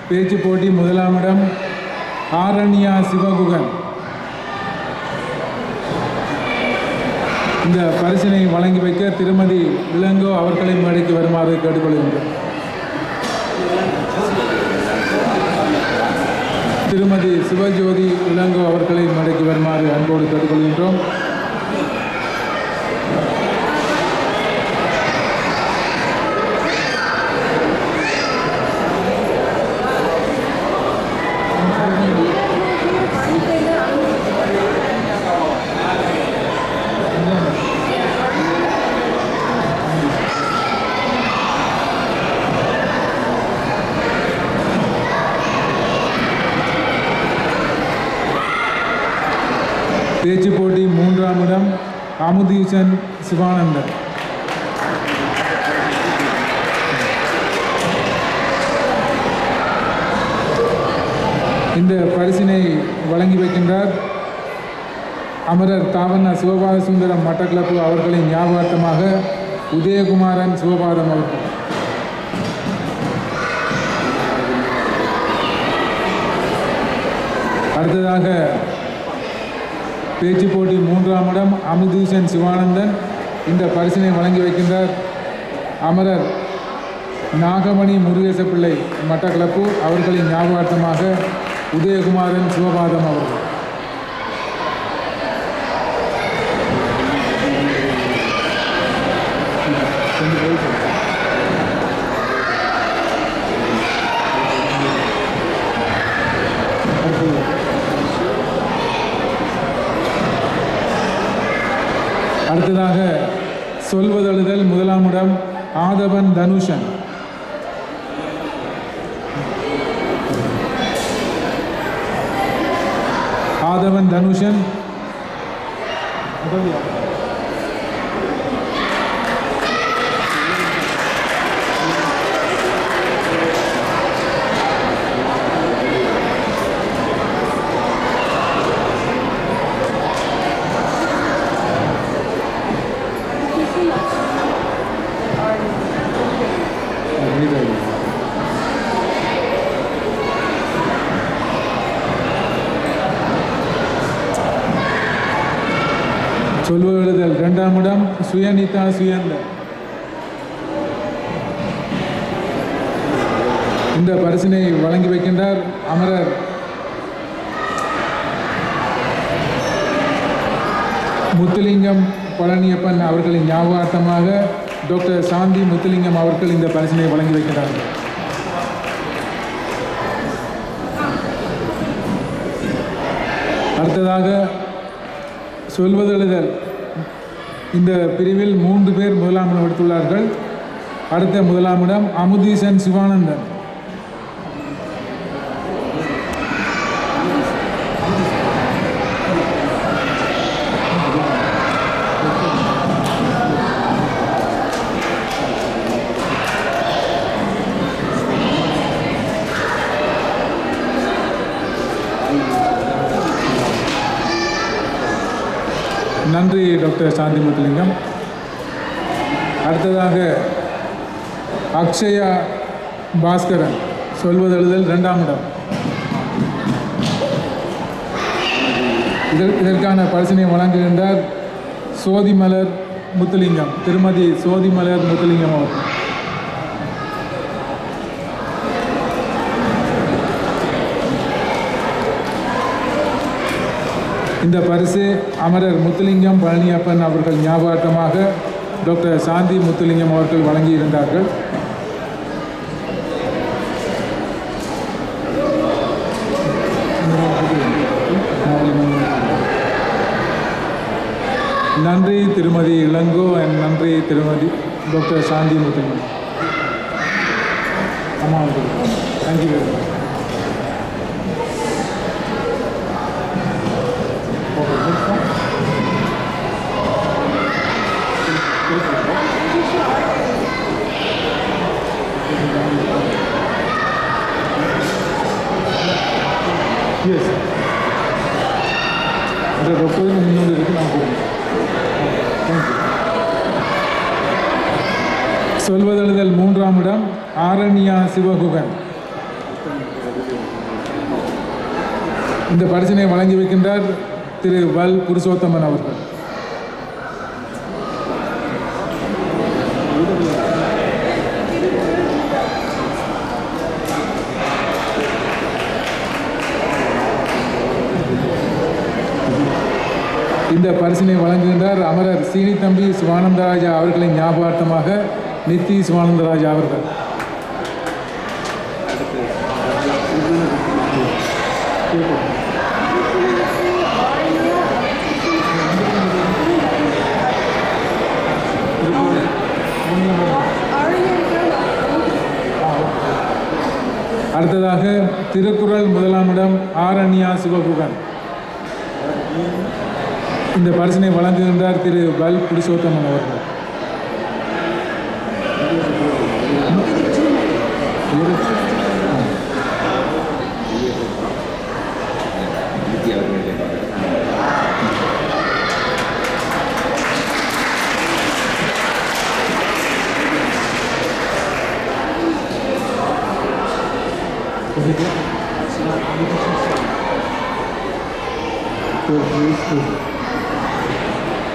பேச்சு போட்டி முதலாம் இடம் ஆரண்யா சிவகுகன். இந்த பரிசினை வழங்கி வைக்க திருமதி இளங்கோ அவர்களை மேடைக்கு வருமாறு கேட்டுக்கொள்கின்றோம். திருமதி சிவஜோதி இளங்கோ அவர்களை மேடைக்கு வருமாறு அன்போடு கேட்டுக்கொள்கின்றோம். பேச்சு போட்டி மூன்றாம் இடம் அமுதீசன் சிவானந்தன். இந்த பரிசினை வழங்கி வைக்கின்றார் அமரர் தாவண்ணா சிவபாத சுந்தரம் மட்டக்களப்பு அவர்களின் ஞாபகார்த்தமாக உதயகுமாரன் சிவபாதம் அவர்கள். அடுத்ததாக பேச்சு போட்டி மூன்றாம் இடம் அமுதீசன் சிவானந்தன். இந்த பரிசினை வழங்கி வைக்கின்றார் அமரர் நாகமணி முருகேசப்பிள்ளை மட்டக்களப்பு அவர்களின் ஞாபகார்த்தமாக உதயகுமாரன் சிவபாதம் அவர்கள். அடுத்ததாக சொல்வதழுதல் முதலாம் இடம் ஆதவன் தனுஷன். ஆதவன் தனுஷன். சொல்வெழுதல் இரண்டாம் இடம் சுயனிதா சுயந்தர். இந்த பரிசினை வழங்கி வைக்கின்றார் அமரர் முத்துலிங்கம் பழனியப்பன் அவர்களின் ஞாபகார்த்தமாக டாக்டர் சாந்தி முத்துலிங்கம் அவர்கள் இந்த பரிசினை வழங்கி வைக்கிறார்கள். அடுத்ததாக சொல்வதெழுதல் இந்த பிரிவில் 3 பேர் முதலாம் இடம் எடுத்துள்ளார்கள். அடுத்த முதலாம் இடம் அமுதீசன் சிவானந்தன். நன்றி டாக்டர் சாந்தி முத்துலிங்கம். அடுத்ததாக அக்ஷயா பாஸ்கரன் சொல்வதெழுதல் இரண்டாம் இடம். இதற்கான பரிசினை வழங்குகின்றார் சோதிமலர் முத்துலிங்கம், திருமதி சோதிமலர் முத்துலிங்கம் அவர்கள். இந்த பரிசு அமரர் முத்துலிங்கம் பழனியப்பன் அவர்கள் ஞாபகார்த்தமாக டாக்டர் சாந்தி முத்துலிங்கம் அவர்கள் வழங்கியிருந்தார்கள். நன்றி திருமதி இளங்கோ அண்ட் நன்றி திருமதி டாக்டர் சாந்தி முத்துலிங்கம். அம்மா தேங்க்யூ வெரி மச். Yes. இந்த ரொப்பையும் இன்னொன்று இருக்குது, நான் கொடுங்க. தேங்க்யூ. சொல்வதெழுதல் மூன்றாம் இடம் ஆரண்யா சிவகுகன். இந்த பரிசினை வழங்கி வைக்கின்றார் திரு வல் புருஷோத்தமன் அவர்கள். இந்த பரிசினை வழங்குகின்றார் அமரர் சீனி தம்பி சிவானந்தராஜா அவர்களின் ஞாபகார்த்தமாக நித்தி சிவானந்தராஜா அவர்கள். அடுத்ததாக திருக்குறள் முதலாம் இடம் ஆரண்யா சிவகுகன். இந்த பரிசினை வழங்குகின்றார் திரு வல் புருஷோத்தமன் அவர்கள்.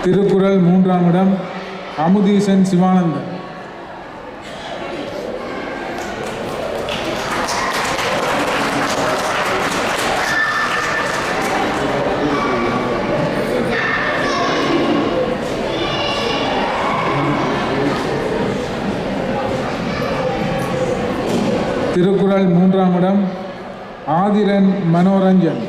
திருக்குறள் மூன்றாம் இடம் அமுதீசன் சிவானந்தன். திருக்குறள் மூன்றாம் இடம் ஆதிரன் மனோரஞ்சன்.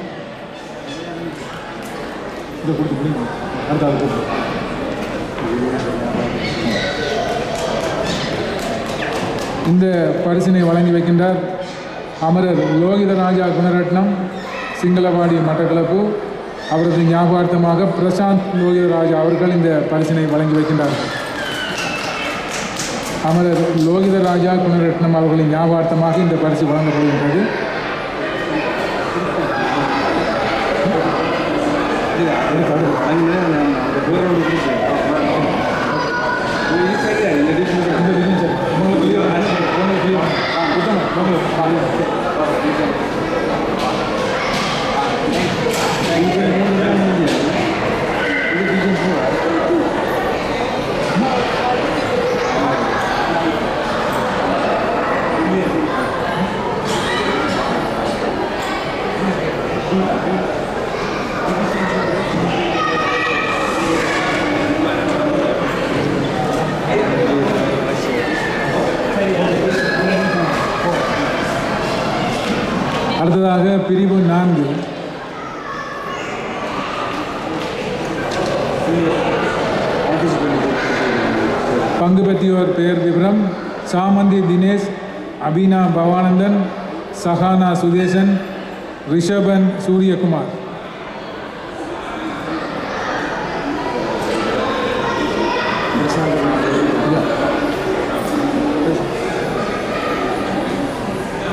இந்த பரிசினை வழங்கி வைக்கின்றார் அமரர் லோகிதராஜா குணரட்னம் சிங்களவாடி மட்டக்களப்பு. அவரது ஞாபகார்த்தமாக பிரசாந்த் லோகிதராஜா அவர்கள் இந்த பரிசினை வழங்கி வைக்கின்றார்கள். அமரர் லோகிதராஜா குணரட்னம் அவர்களின் ஞாபகார்த்தமாக இந்த பரிசு வழங்கப்படுகின்றது. அடுத்ததாக பிரிவு 4 பங்கு பெற்றியோர் பெயர் விவரம் சாமந்தி தினேஷ், அபினா பவானந்தன், சஹானா சுதேசன், ரிஷபன் சூரியகுமார்.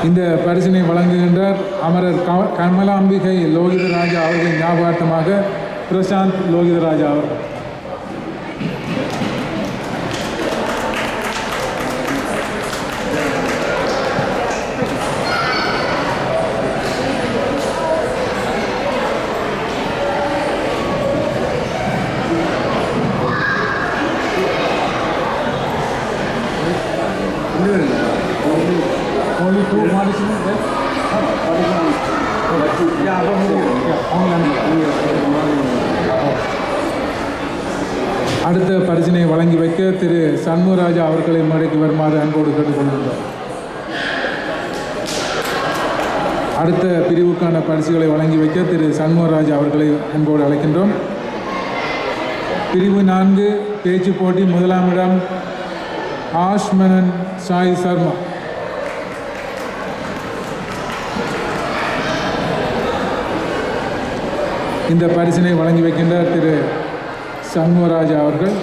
இந்த பரிசினை வழங்குகின்றார் அமரர் கமலாம்பிகை லோகிதராஜா அவர்களின் ஞாபகார்த்தமாக பிரசாந்த் லோகிதராஜா அவர்கள். அடுத்த பரிசினை வழங்கி வைக்க திரு சண்முகராஜா அவர்களை மேடைக்கு வருமாறு அன்போடு கேட்டுக்கொள்கின்றோம். அடுத்த பிரிவுக்கான பரிசுகளை வழங்கி வைக்க திரு சண்முகராஜா அவர்களை அன்போடு அழைக்கின்றோம். பிரிவு 4 பேச்சு போட்டி முதலாம் இடம் ஆஷ்மனன் சாய் சர்மா. இந்த பரிசினை வழங்கி வைக்கின்றார் திரு சண்முகராஜா அவர்கள்.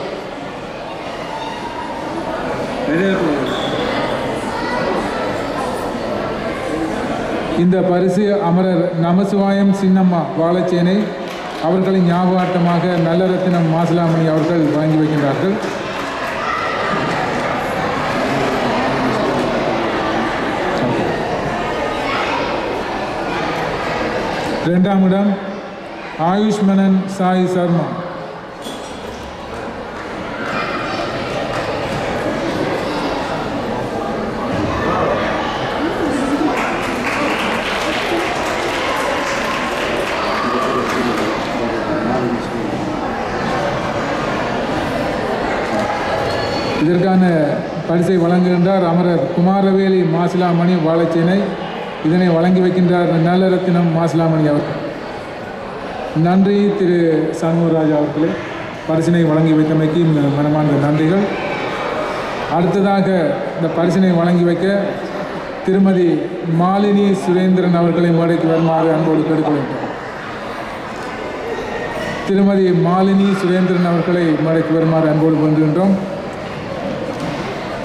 இந்த பரிசு அமரர் நமசிவாயம் சின்னம்மா வாழச்சேனை அவர்களின் ஞாபகார்த்தமாக நல்லரத்தினம் மாசிலாமணி அவர்கள் வழங்கி வைக்கின்றார்கள். இரண்டாம் இடம் ஆயுஷ்மனன் சாய் சர்மா. இதற்கான பரிசை வழங்குகின்றார் அமரர் குமாரவேலி மாசிலாமணி வாழைச்சேனை. இதனை வழங்கி வைக்கின்றார் நலரத்தினம் மாசிலாமணி அவர். நன்றி திரு சண்முகராஜா அவர்களே, பரிசினை வழங்கி வைத்தமைக்கு மனமார்ந்த நன்றிகள். அடுத்ததாக இந்த பரிசினை வழங்கி வைக்க திருமதி மாலினி சுரேந்திரன் அவர்களை மேடைக்கு வருமாறு அன்போடு கேட்டுக்கொள்கின்றோம். திருமதி மாலினி சுரேந்திரன் அவர்களை மேடைக்கு வருமாறு அன்போடு வேண்டுகின்றோம்.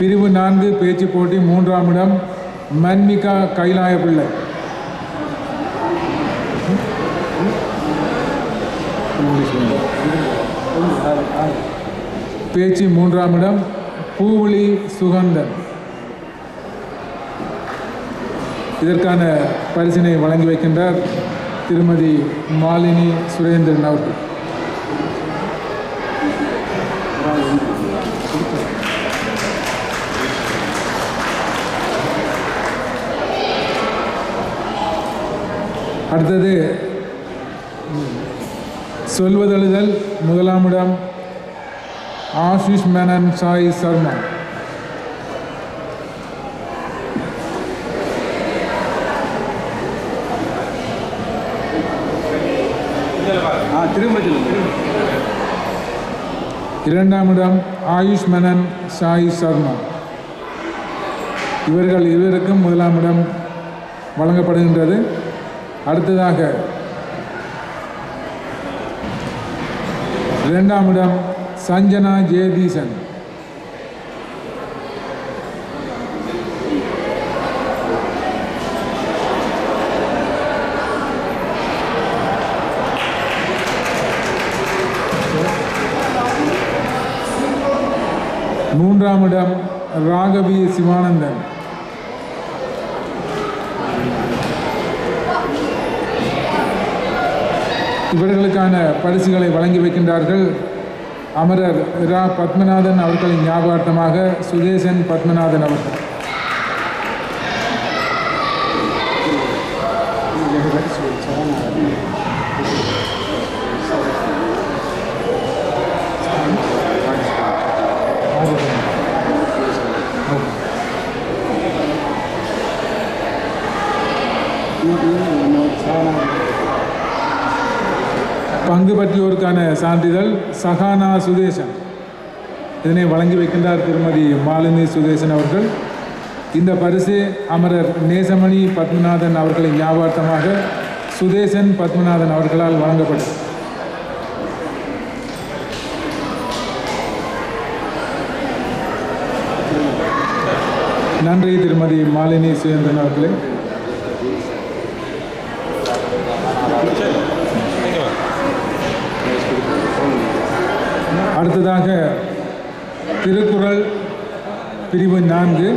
பிரிவு 4 பேச்சு போட்டி 3ஆம் இடம் மன்மிகா கைலாய பிள்ளை. பேச்சு 3ஆம் இடம் பூவிழி சுகந்தன். இதற்கான பரிசினை வழங்கி வைக்கின்றார் திருமதி மாலினி சுரேந்திரன் அவர்கள். அடுத்தது சொல்வதழுதல் 1ஆம் இடம் ஆஷிஷ் மேனன் சாய் சர்மா. இரண்டாம் இடம் ஆயுஷ் மேனன் சாய் சர்மா. இவர்கள் இருவருக்கும் 1ஆம் இடம் வழங்கப்படுகின்றது. அடுத்ததாக 2ஆம் இடம் சஞ்சனா ஜெயதீசன். மூன்றாம் இடம் ராகவி சிவானந்தன். இவர்களுக்கான பரிசுகளை வழங்கி வைக்கின்றார்கள் அமரர் ரா பத்மநாதன் அவர்களின் ஞாபகார்த்தமாக சுதேசன் பத்மநாதன் அவர்கள். பங்கு பற்றியோருக்கான சான்றிதழ் சகானா சுதேசன். இதனை வழங்கி வைக்கின்றார் திருமதி மாலினி சுதேசன் அவர்கள். இந்த பரிசு அமரர் நேசமணி பத்மநாதன் அவர்களின் ஞாபகார்த்தமாக சுதேசன் பத்மநாதன் அவர்களால் வழங்கப்படும். நன்றி திருமதி மாலினி சுரேந்திரன் அவர்களே. அடுத்ததாக திருக்குறள் பிரிவு 4.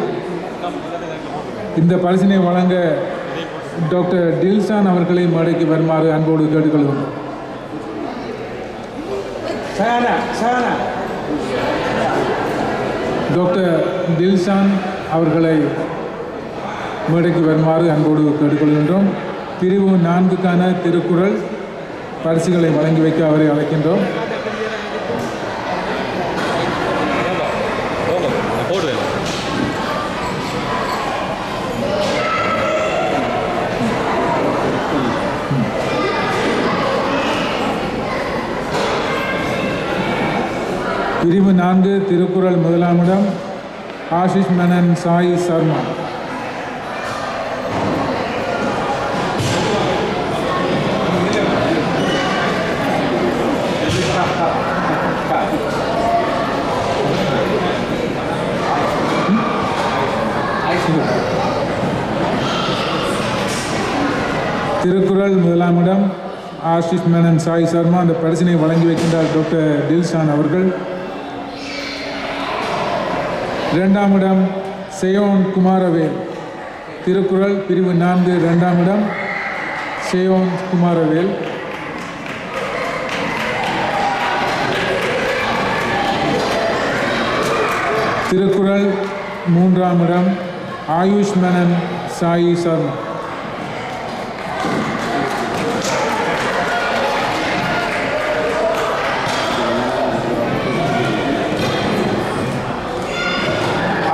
இந்த பரிசினை வழங்க டாக்டர் டில்சான் அவர்களை மேடைக்கு வருமாறு அன்போடு கேட்டுக்கொள்கிறோம். டாக்டர் டில்சான் அவர்களை மேடைக்கு வருமாறு அன்போடு கேட்டுக்கொள்கின்றோம். பிரிவு 4க்கான திருக்குறள் பரிசுகளை வழங்கி வைக்க அவரை அழைக்கின்றோம். பிரிவு 4 திருக்குறள் 1ஆம் இடம் ஆஷிஷ் மேனன் சாய் சர்மா. திருக்குறள் 1ஆம் இடம் ஆஷிஷ் மேனன் சாய் சர்மா. அந்த பரிசினை வழங்கி வைக்கின்றார் டாக்டர் டில்சான் அவர்கள். 2ஆம் இடம் செயோன் குமாரவேல். திருக்குறள் பிரிவு 4 2ஆம் இடம் சேயோன் குமாரவேல், திருக்குறள் 3ஆம் இடம் ஆயுஷ் மேனன் சாயி சர்மா.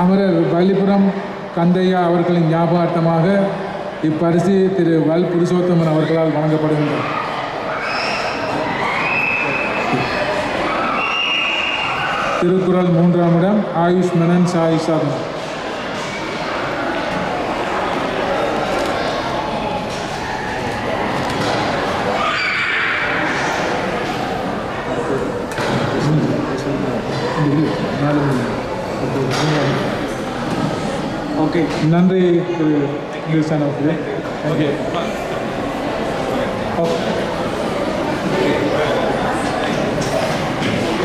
அமரர் வள்ளிபுரம் கந்தையா அவர்களின் ஞாபகார்த்தமாக இப்பரிசு திரு வல் புருஷோத்தமன் அவர்களால் வழங்கப்படுகின்றது. திருக்குறள் 3ஆம் இடம் ஆயுஷ் மேனன் சாயி சர்மா. ஓகே, நன்றி திரு நில்சன் அவர்களே. ஓகே,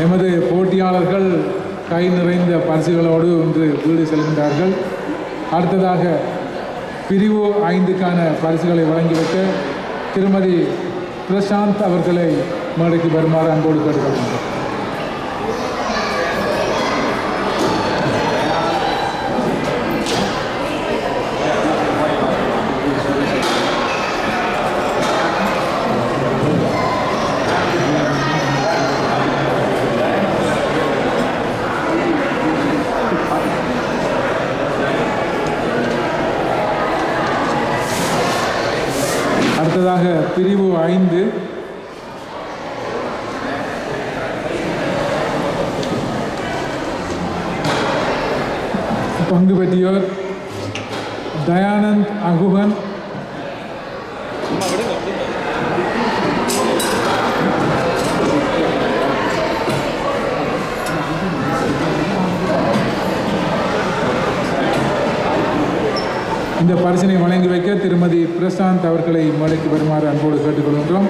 எமது போட்டியாளர்கள் கை நிறைந்த பரிசுகளோடு இன்று வீடு செல்கின்றார்கள். அடுத்ததாக பிரிவு 5க்கான பரிசுகளை வழங்கி வைக்க திருமதி பிரசாந்த் அவர்களை மேடைக்கு வருமாறு அன்போடு கேட்டுக்கொள்கின்றோம். அடுத்ததாக பிரிவு 5 பங்கு பெற்றியோர் தயானந்த் அகுகன், இந்த பரிசினை வழங்கி வைக்க திருமதி பிரசாந்த் அவர்களை மேடைக்கு வருமாறு அன்போடு கேட்டுக்கொள்கின்றோம்.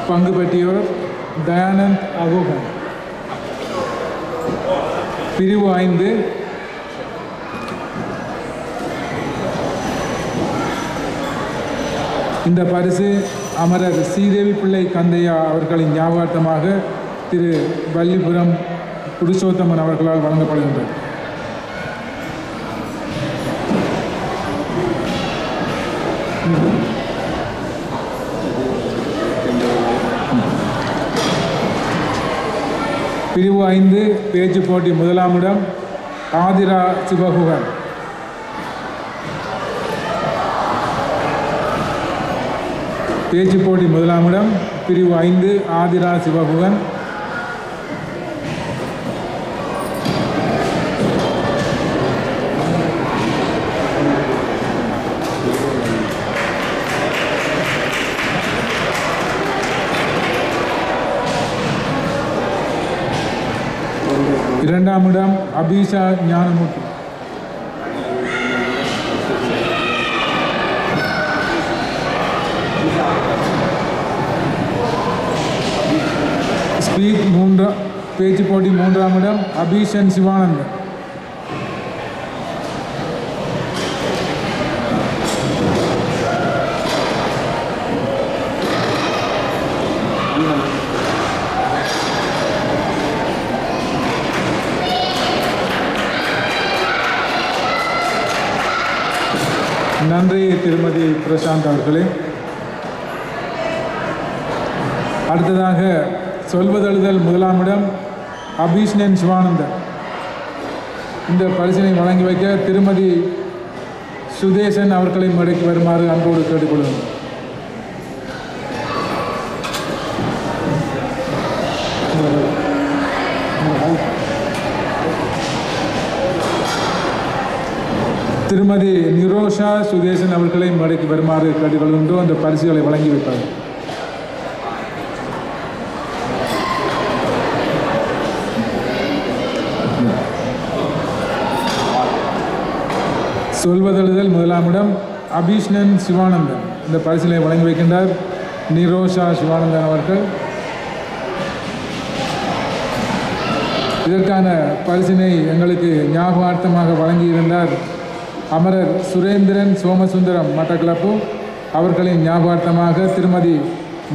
பங்கு பெற்றியோர் தயானந்த் அகுகன். பிரிவு 5 இந்த பரிசு அமரர் ஸ்ரீதேவி பிள்ளை கந்தையா அவர்களின் ஞாபகார்த்தமாக திரு வள்ளிபுரம் புருஷோத்தமன் அவர்களால் வழங்கப்படுகின்றது. பிரிவு 5 பேச்சு போட்டி 1ஆம் இடம் ஆதிரா சிவகுகன். பேச்சு போட்டி 1ஆம் இடம் பிரிவு 5 ஆதிரா சிவகுகன். இரண்டாம் இடம் அபிஷா ஞானமூர்த்தி. ஸ்பீக் பேச்சு போட்டி 3ஆம் இடம் அபிஷன் சிவானந்தன். நன்றி திருமதி பிரசாந்த் அவர்களே. அடுத்ததாக சொல்வதெழுதல் 1ஆம் இடம் அபிஷ்ணன் சிவானந்தன். இந்த பரிசினை வழங்கி வைக்க திருமதி சுதேசன் அவர்களை மேடைக்கு வருமாறு அன்போடு கேட்டுக்கொள்கிறோம். திருமதி நிரோஷா சுதேசன் அவர்களை மேடைக்கு வருமாறு கேட்டுக்கொள்கின்றோம். அந்த பரிசுகளை வழங்கி வைப்பார். சொல்வதெழுதல் 1ஆம் இடம் அபிஷ்ணன் சிவானந்தன். இந்த பரிசுகளை வழங்கி வைக்கின்றார் நிரோஷா சிவானந்தன் அவர்கள். இதற்கான பரிசினை எங்களுக்கு ஞாபகார்த்தமாக வழங்கியிருந்தார் அமரர் சுரேந்திரன் சோமசுந்தரம் மட்டக்களப்பு. அவர்களின் ஞாபகார்த்தமாக திருமதி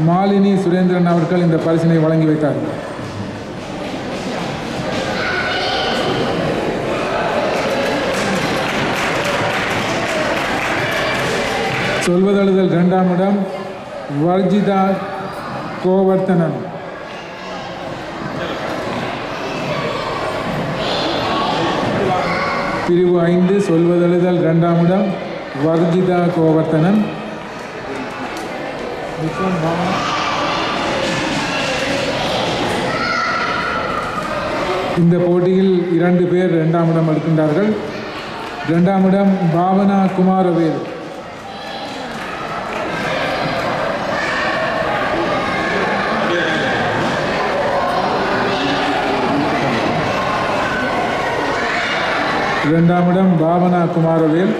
மாலினி சுரேந்திரன் அவர்கள் இந்த பரிசினை வழங்கி வைத்தார்கள். சொல்வதழுதல் 2ஆம் இடம் வர்ஜிதா கோவர்த்தனன். பிரிவு 5 சொல்வதழுதல் 2ஆம் இடம் வர்ஜிதா கோவர்த்தனன். இந்த போட்டியில் 2 பேர் 2ஆம் இடம் எடுக்கின்றார்கள். 2ஆம் இடம் பாவனா குமாரவேல். இரண்டாம் இடம் பாவனா குமாரவேல்.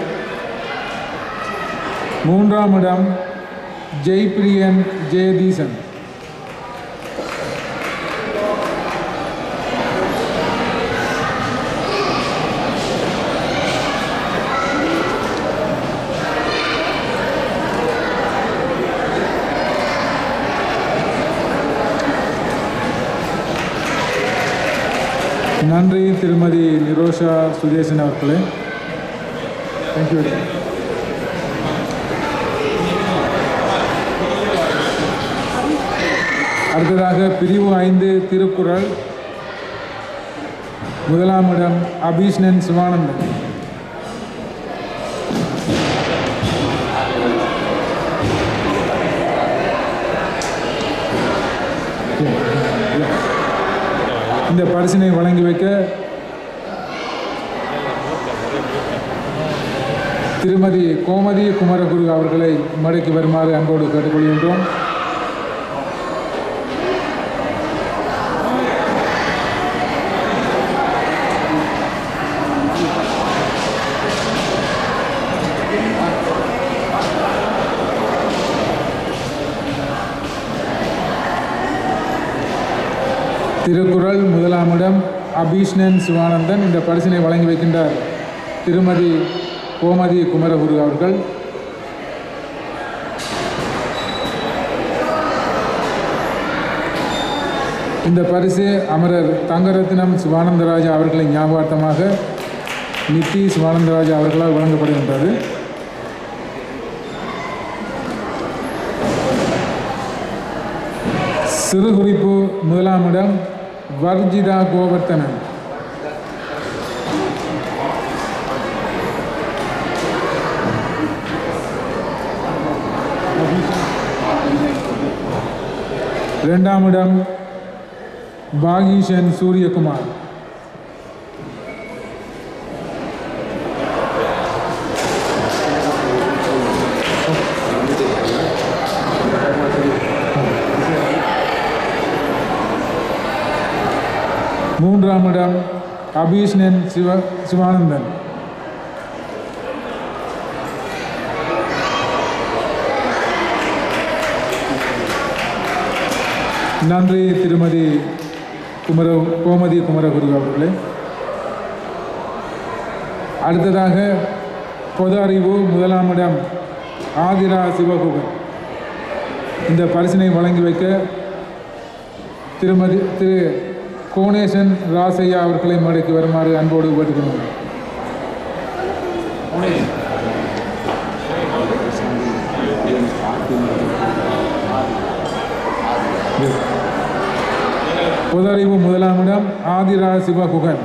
3ஆம் இடம் ஜெய்பிரியன் ஜெயதீசன். நன்றி திருமதி நிரோஷா சுதேசன் அவர்களே. தேங்க்யூ. அடுத்ததாக பிரிவு 5 திருக்குறள். 1ஆம் இடம் அபீஷ்ணன் சிவானந்தன். இந்த பரிசினை வழங்கி வைக்க திருமதி கோமதி குமரகுரு அவர்களை மேடைக்கு வருமாறு அன்போடு கேட்டுக்கொள்கின்றோம். திருக்குறள் 1ஆம் இடம் அபீஷ்ணன் சிவானந்தன். இந்த பரிசினை வழங்கி வைக்கின்றார் திருமதி கோமதி குமரகுரு அவர்கள். இந்த பரிசு அமரர் தங்கரத்னம் சிவானந்தராஜா அவர்களின் ஞாபகார்த்தமாக நித்தி சிவானந்தராஜா அவர்களால் வழங்கப்படுகின்றது. சிறு குறிப்பு 1ஆம் இடம் வர்ஜிதா கோவர்த்தனன். இரண்டாம் இடம் பாகீஷன் சூரியகுமார். மூன்றாம் இடம் அபீஷ்ணன் சிவானந்தன். நன்றி திருமதி கோமதி குமரகுரு அவர்களே. அடுத்ததாக பொது அறிவு 1ஆம் இடம் ஆதிரா சிவகுகன். இந்த பரிசினை வழங்கி வைக்க திரு கோணேசன் ராசையா அவர்களை மேடைக்கு வருமாறு அன்போடு வேண்டுகிறோம். பொது அறிவு 1ஆம் இடம் ஆதிரா சிவகுகன்.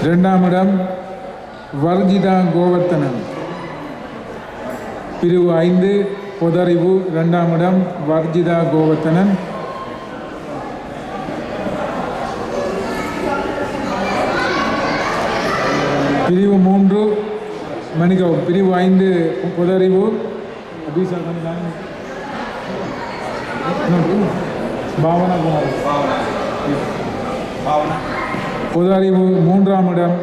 இரண்டாம் இடம் வர்ஜிதா கோவர்த்தனன். பிரிவு 5 பொதறிவு 2ஆம் இடம் வர்ஜிதா கோவர்த்தனன். பிரிவு 3 மணிக்கவும் பிரிவு 5 பொதறிவு பாவனா குமார். பொது அறிவு 3ஆம் இடம்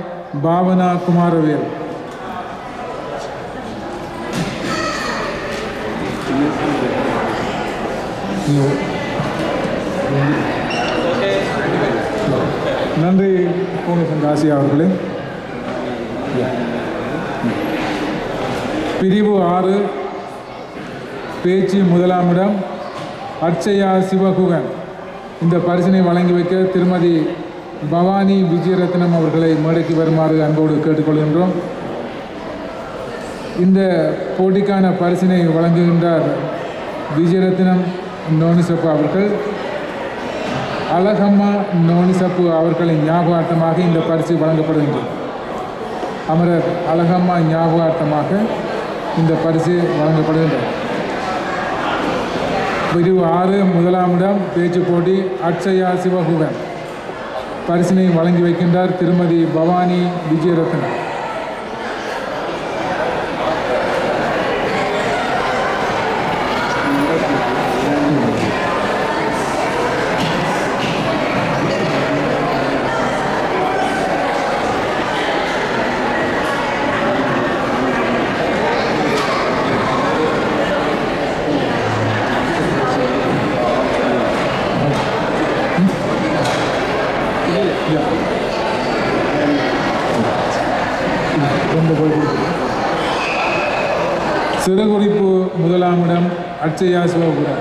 பாவனா குமாரவேல். நன்றி பூர்ணசங்க ஆசியா அவர்களே. பிரிவு 6 பேச்சு 1ஆம் இடம் அட்சயா சிவகுகன். இந்த பரிசினை வழங்கி வைக்க திருமதி பவானி விஜயரத்னம் அவர்களை மேடைக்கு வருமாறு அன்போடு கேட்டுக்கொள்கின்றோம். இந்த போட்டிக்கான பரிசினை வழங்குகின்றார் விஜயரத்னம் நோனிசப்பு அவர்கள். அழகம்மா நோனிசப்பு அவர்களின் ஞாபகார்த்தமாக இந்த பரிசு வழங்கப்படுகின்றது. அமரர் அழகம்மா ஞாபகார்த்தமாக இந்த பரிசு வழங்கப்படுகின்றது. பிரிவு 6 1ஆம் இடம் பேச்சு போட்டி அட்சயா சிவகுகன். பரிசினை வழங்கி வைக்கின்றார் திருமதி பவானி விஜயரத்னம். சிறுகுறிப்பு 1ஆம் இடம் அட்சயா சிவகுகன்.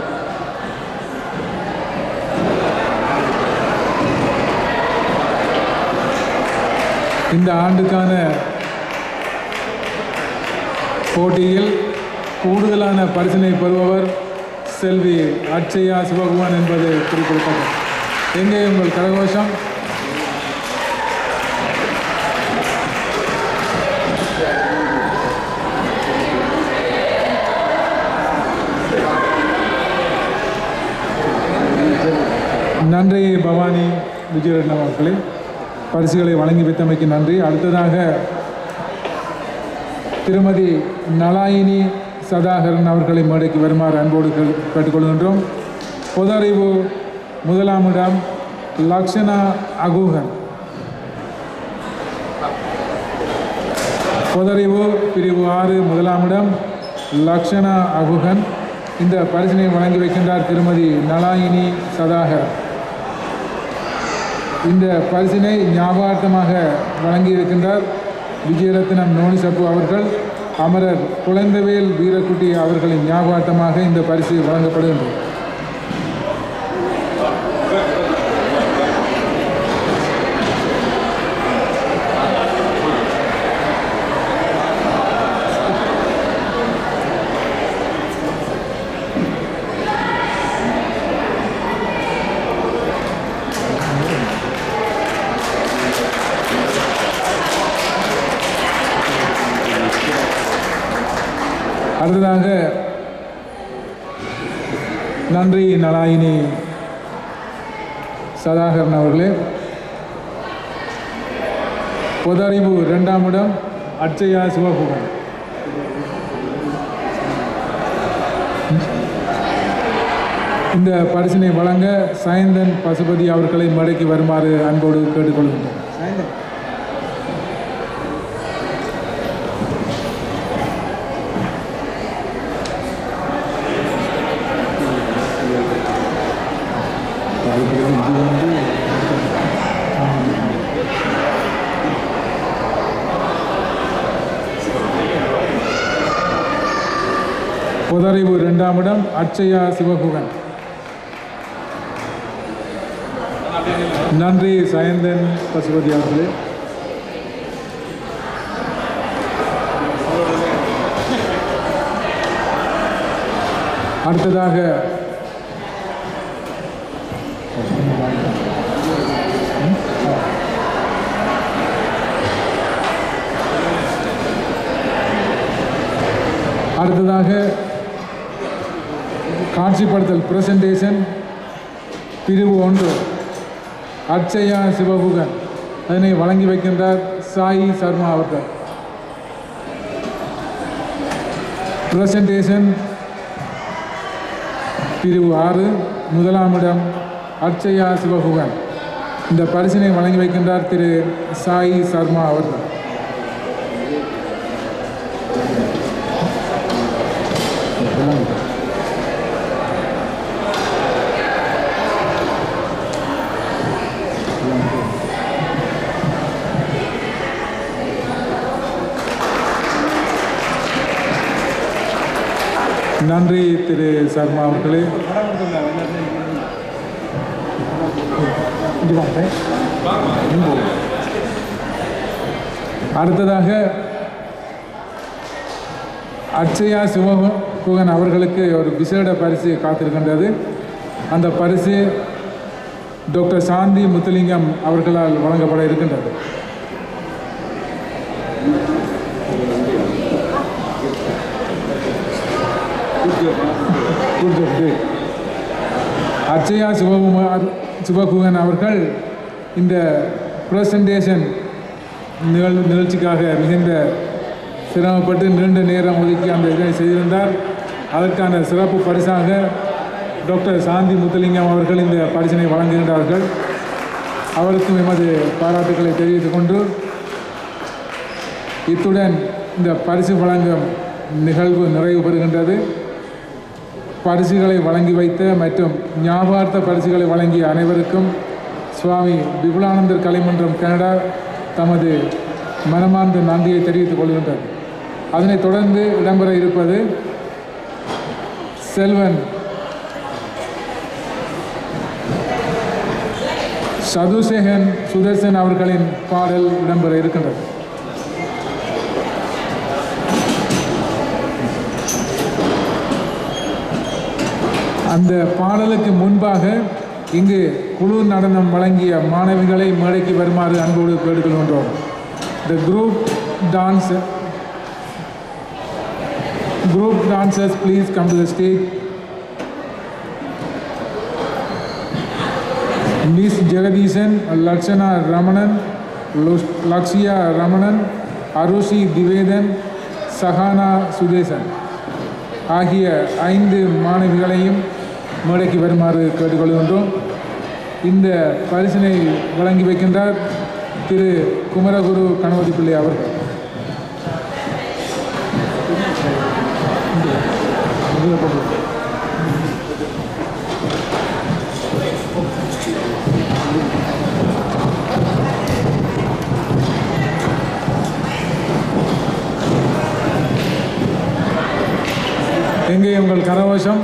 இந்த ஆண்டுக்கான போட்டியில் கூடுதலான பரிசினை பெறுபவர் செல்வி அட்சயா சிவகுகன் என்பது குறிப்பிடத்தக்கது. எங்கே உங்கள் கரகோஷம்? நன்றி பவானி விஜயரத்னம் அவர்களே, பரிசுகளை வழங்கி வைத்தமைக்கு நன்றி. அடுத்ததாக திருமதி நலாயினி சதாகரன் அவர்களை மேடைக்கு வருமாறு அன்போடு கேட்டுக்கொள்கின்றோம். பொது அறிவு 1ஆம் இடம் லக்ஷனா அகுகன். பொது அறிவு பிரிவு 6 1ஆம் இடம் லக்ஷனா அகுகன். இந்த பரிசினை வழங்கி வைக்கின்றார் திருமதி நலாயினி சதாகரன். இந்த பரிசினை ஞாபகார்த்தமாக வழங்கியிருக்கின்றார் விஜயரத்னம் நோனிசப்பு அவர்கள். அமரர் குழந்தைவேல் வீரக்குட்டி அவர்களின் ஞாபகார்த்தமாக இந்த பரிசு வழங்கப்படுகின்றது. அடுத்ததாக நன்றி நலாயினி சதாகரன் அவர்களே. பொது அறிவு 2ஆம் இடம் அட்சயா சிவகுகன். இந்த பரிசினை வழங்க சாயந்தன் பசுபதி அவர்களை மேடைக்கு வருமாறு அன்போடு கேட்டுக்கொள்கின்றோம். பொது அறிவு 2ஆம் இடம் அட்சயா சிவகுகன். நன்றி சாயந்தன் பசுபதி அவர்களே. அடுத்ததாக காட்சிப்படுத்தல் பிரசன்டேஷன் பிரிவு 1 அட்சயா சிவகுகன். அதனை வழங்கி வைக்கின்றார் சாயி சர்மா அவர்கள். பிரசன்டேஷன் பிரிவு 6 1ஆம் இடம் அட்சயா சிவகுகன். இந்த பரிசினை வழங்கி வைக்கின்றார் திரு சாயி சர்மா அவர்கள். நன்றி திரு சர்மா அவர்களே. அடுத்ததாக அட்சயா சிவகுகன் அவர்களுக்கு ஒரு விசேட பரிசு காத்திருக்கின்றது. அந்த பரிசு டாக்டர் சாந்தி முத்துலிங்கம் அவர்களால் வழங்கப்பட இருக்கின்றது. அட்சயா சிவகுகன் அவர்கள் இந்த பிரசன்டேஷன் நிகழ்ச்சிக்காக மிகுந்த சிரமப்பட்டு நீண்ட நேரம் ஒதுக்கி அந்த இதை செய்திருந்தார். அதற்கான சிறப்பு பரிசாக டாக்டர் சாந்தி முத்துலிங்கம் அவர்கள் இந்த பரிசினை வழங்குகின்றார்கள். அவருக்கும் எமது பாராட்டுக்களை தெரிவித்துக் கொண்டு இத்துடன் இந்த பரிசு வழங்கும் நிகழ்வு நிறைவு பெறுகின்றது. பரிசுகளை வழங்கி வைத்த மற்றும் ஞாபகார்த்த பரிசுகளை வழங்கிய அனைவருக்கும் சுவாமி விபுலானந்தர் கலைமன்றம் கனடா தமது மனமார்ந்த நன்றியை தெரிவித்துக் கொள்கின்றது. அதனைத் தொடர்ந்து இடம்பெற இருப்பது செல்வன் சதுசேகன் சுதர்சன் அவர்களின் பாடல் இடம்பெற இருக்கின்றது. அந்த பாடலுக்கு முன்பாக இங்கு குழு நடனம் வழங்கிய மாணவிகளை மேடைக்கு வருமாறு அன்போடு கேட்டுக்கொள்கின்றோம். The group dancers please come to the stage. Miss Jagadishan, Lakshana Ramanan, Lakshya Ramanan, Arushi Divedan, Sahana Sudesan ஆகிய 5 மாணவிகளையும் மேடைக்கு வருமாறு கேட்டுக்கொள்கின்றோம். இந்த பரிசினை வழங்கி வைக்கின்றார் திரு குமரகுரு கணபதி பிள்ளை அவர்கள். எங்கே உங்கள் கரகோஷம்?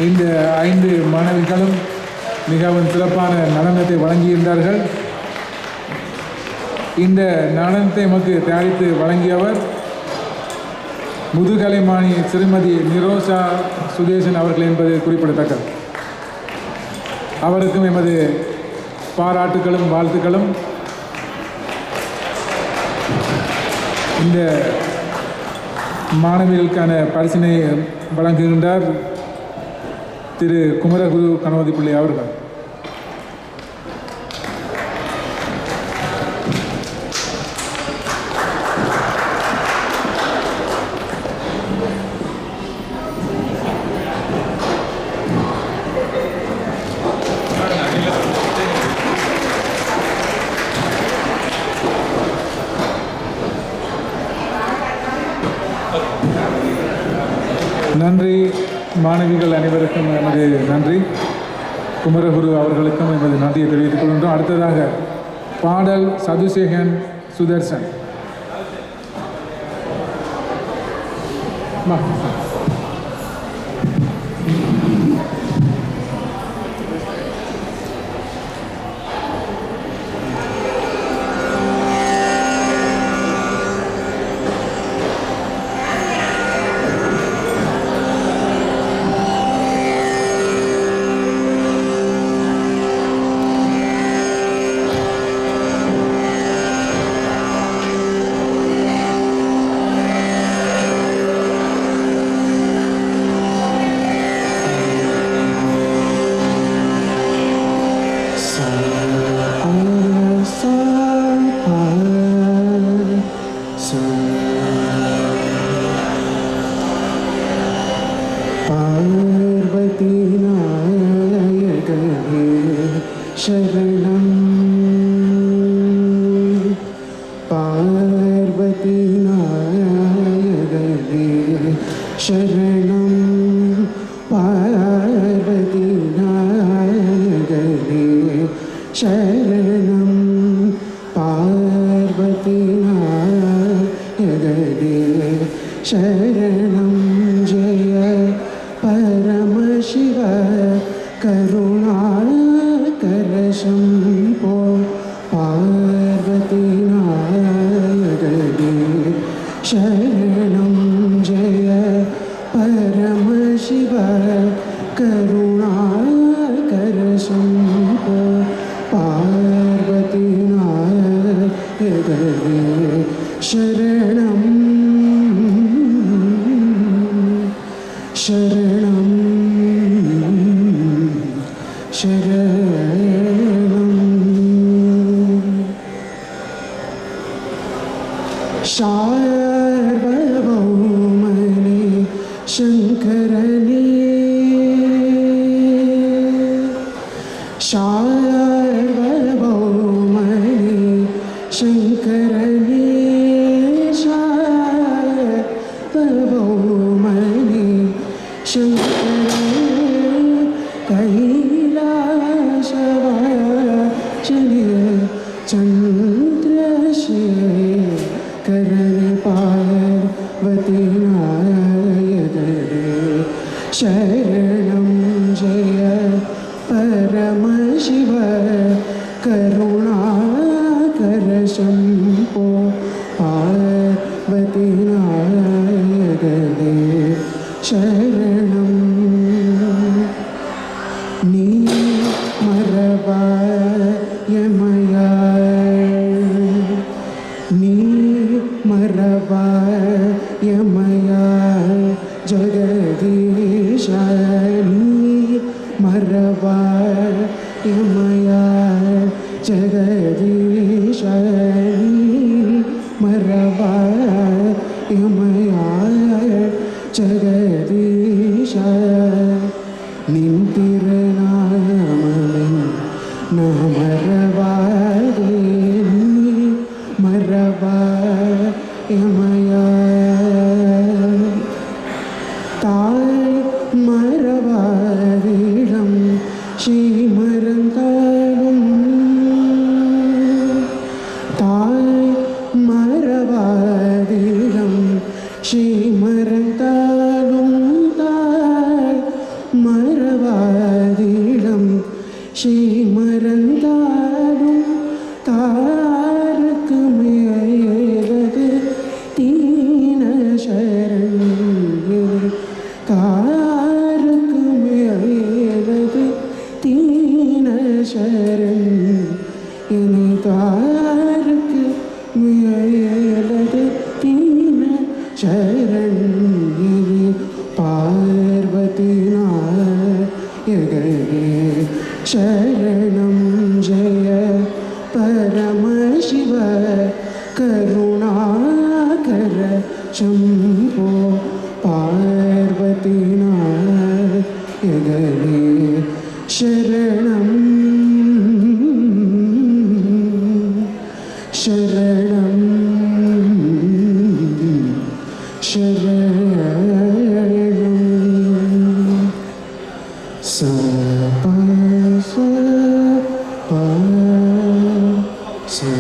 இந்த 5 மாணவிகளும் மிகவும் சிறப்பான நடனத்தை வழங்கியிருந்தார்கள். இந்த நடனத்தை நமக்கு தயாரித்து வழங்கியவர் முதுகலைமானி ஸ்ரீமதி நிரோஷா சுதேசன் அவர்கள் என்பது குறிப்பிடத்தக்கது. அவருக்கும் எமது பாராட்டுகளும் வாழ்த்துக்களும். இந்த மாணவிகளுக்கான பரிசினை வழங்குகின்றார் திரு குமரகுரு கணபதி பிள்ளை அவர்கள். நன்றி மாணவிகள் அனைவருக்கும் எமது நன்றி. குமரகுரு அவர்களுக்கும் எமது நன்றியை தெரிவித்துக் கொள்கின்றோம். அடுத்ததாக பாடல் சதுசேகன் சுதர்சன். शरणं पार्वतीनायगदे शरणं जय परमशिव करुणाकर शम्भो पार्वतीनायगदे शरणं जय परमशिव करुणाकर शम्भो पार्वतीनायगदे शरणं शरणं शरणं सार्वभौमने शङ्करने सार्वभौमने शङ्करने सार्वभौमने शङ्करने कैलासवासने चन्द्रशेखरने पार्वतीनायगदे शरणं जय परमशिव करुणाकर शम्भो पार्वतीनायगदे शरणं नी मरवायमया नी मरवायमया जगदीश नी मरवायमया जगदीश नी मरवायमया जगदीश निन्तिरनाममेन् नामरवादे मरवायमया ताय मरवादिडं श्रीमरन्तालं ताय मरवादिडं श्रीमरन्तालं ताय मरवादिडं श्रीमरन्तालं तारक मेरद तीन शरण तारक मेरद तीन शरण तारक मेरद तीन शरण पार्वतीनायगदे शरणं जय परमशिव करुणाकर शम्भो पार्वतीनायगदे शरणं शरणं शरणं सपा सपा सा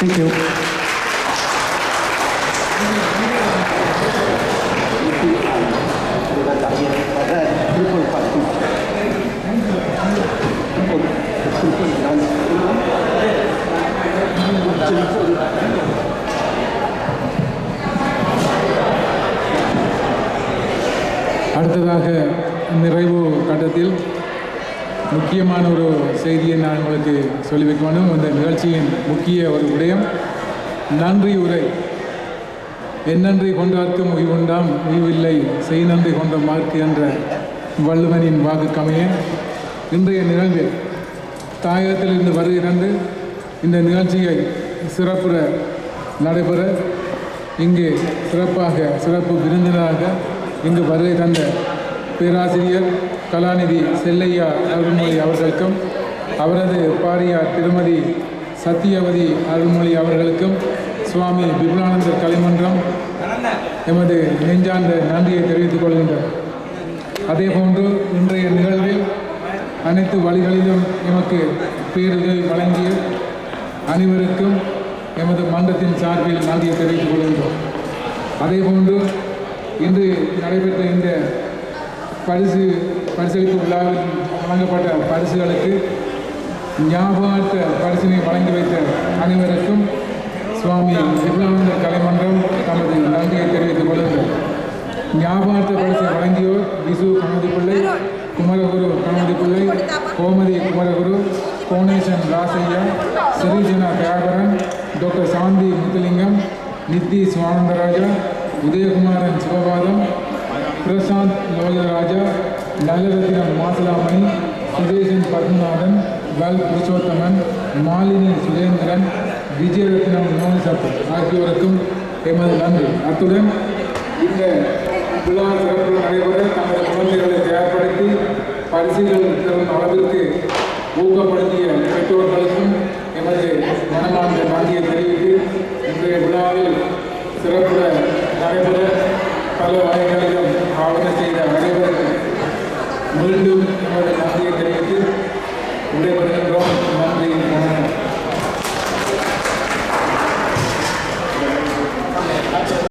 Thank you. அடுத்ததாக நிறைவு கட்டத்தில் முக்கியமான ஒரு செய்தியை நான் உங்களுக்கு சொல்லி வைக்க வேண்டும். இந்த நிகழ்ச்சியின் முக்கிய ஒரு விடயம் நன்றி உரை. என் நன்றி கொண்டார்க்கும் உய்வுண்டாம் உய்வில்லை செய் நன்றி கொண்ட மார்க்கு என்ற வள்ளுவனின் வாக்குக்கமைய இன்றைய நிகழ்வில் தாயகத்திலிருந்து வருகை தந்து இந்த நிகழ்ச்சியை சிறப்புற நடைபெற இங்கே சிறப்பு விருந்தினராக இங்கு வருகை தந்த பேராசிரியர் கலாநிதி செல்லையா அருள்மொழி அவர்களுக்கும் அவரது பாரியார் திருமதி சத்தியவதி அருள்மொழி அவர்களுக்கும் சுவாமி விபுலானந்தர் கலைமன்றம் எமது நெஞ்சார்ந்த நன்றியை தெரிவித்துக் கொள்கின்றனர். அதேபோன்று இன்றைய நிகழ்வில் அனைத்து வழிகளிலும் எமக்கு பேருதவி வழங்கிய அனைவருக்கும் எமது மன்றத்தின் சார்பில் நன்றியை தெரிவித்துக் கொள்கின்றோம். அதேபோன்று இன்று நடைபெற்ற இந்த பரிசளிப்பு விழாவில் வழங்கப்பட்ட பரிசுகளுக்கு ஞாபகார்த்த பரிசினை வழங்கி வைத்த அனைவருக்கும் சுவாமி விபுலானந்தர் கலைமன்றம் தமது நன்றியை தெரிவித்துக் கொள்கின்றோம். ஞாபகார்த்த பரிசை வழங்கியோர் விசு கணபதி பிள்ளை, குமரகுரு கணபதி பிள்ளை, கோமதி குமரகுரு, கோணேசன் ராசையா, சிறிஜனா தியாகரன், டாக்டர் சாந்தி முத்துலிங்கம், நித்தி சுவானந்தராஜா, உதயகுமாரன் சிவபாதம், பிரசாந்த் லோகராஜா, நல்லரத்தினம் மாசிலாமணி, சுதேசன் பத்மநாதன், வல் புருஷோத்தமன், மாலினி சுரேந்திரன், விஜயரத்னம் மோனிசத்து ஆகியோருக்கும் எமது நன்றி. அத்துடன் இந்த விழா சிறப்பு நடைபெற தமது குழந்தைகளை தயார்படுத்தி பரிசுகள் தரும் அளவிற்கு ஊக்கப்படுத்திய பெற்றோர்களுக்கும் எமது மனமார்ந்த நன்றியை தெரிவித்து இன்றைய விழாவில் சிறப்புற நடைபெற பல வகைகளிலும் ஆவணம் செய்த அனைவருக்கும் மீண்டும் எமது நன்றியை தெரிவித்து விடைபெறுகின்றோம்.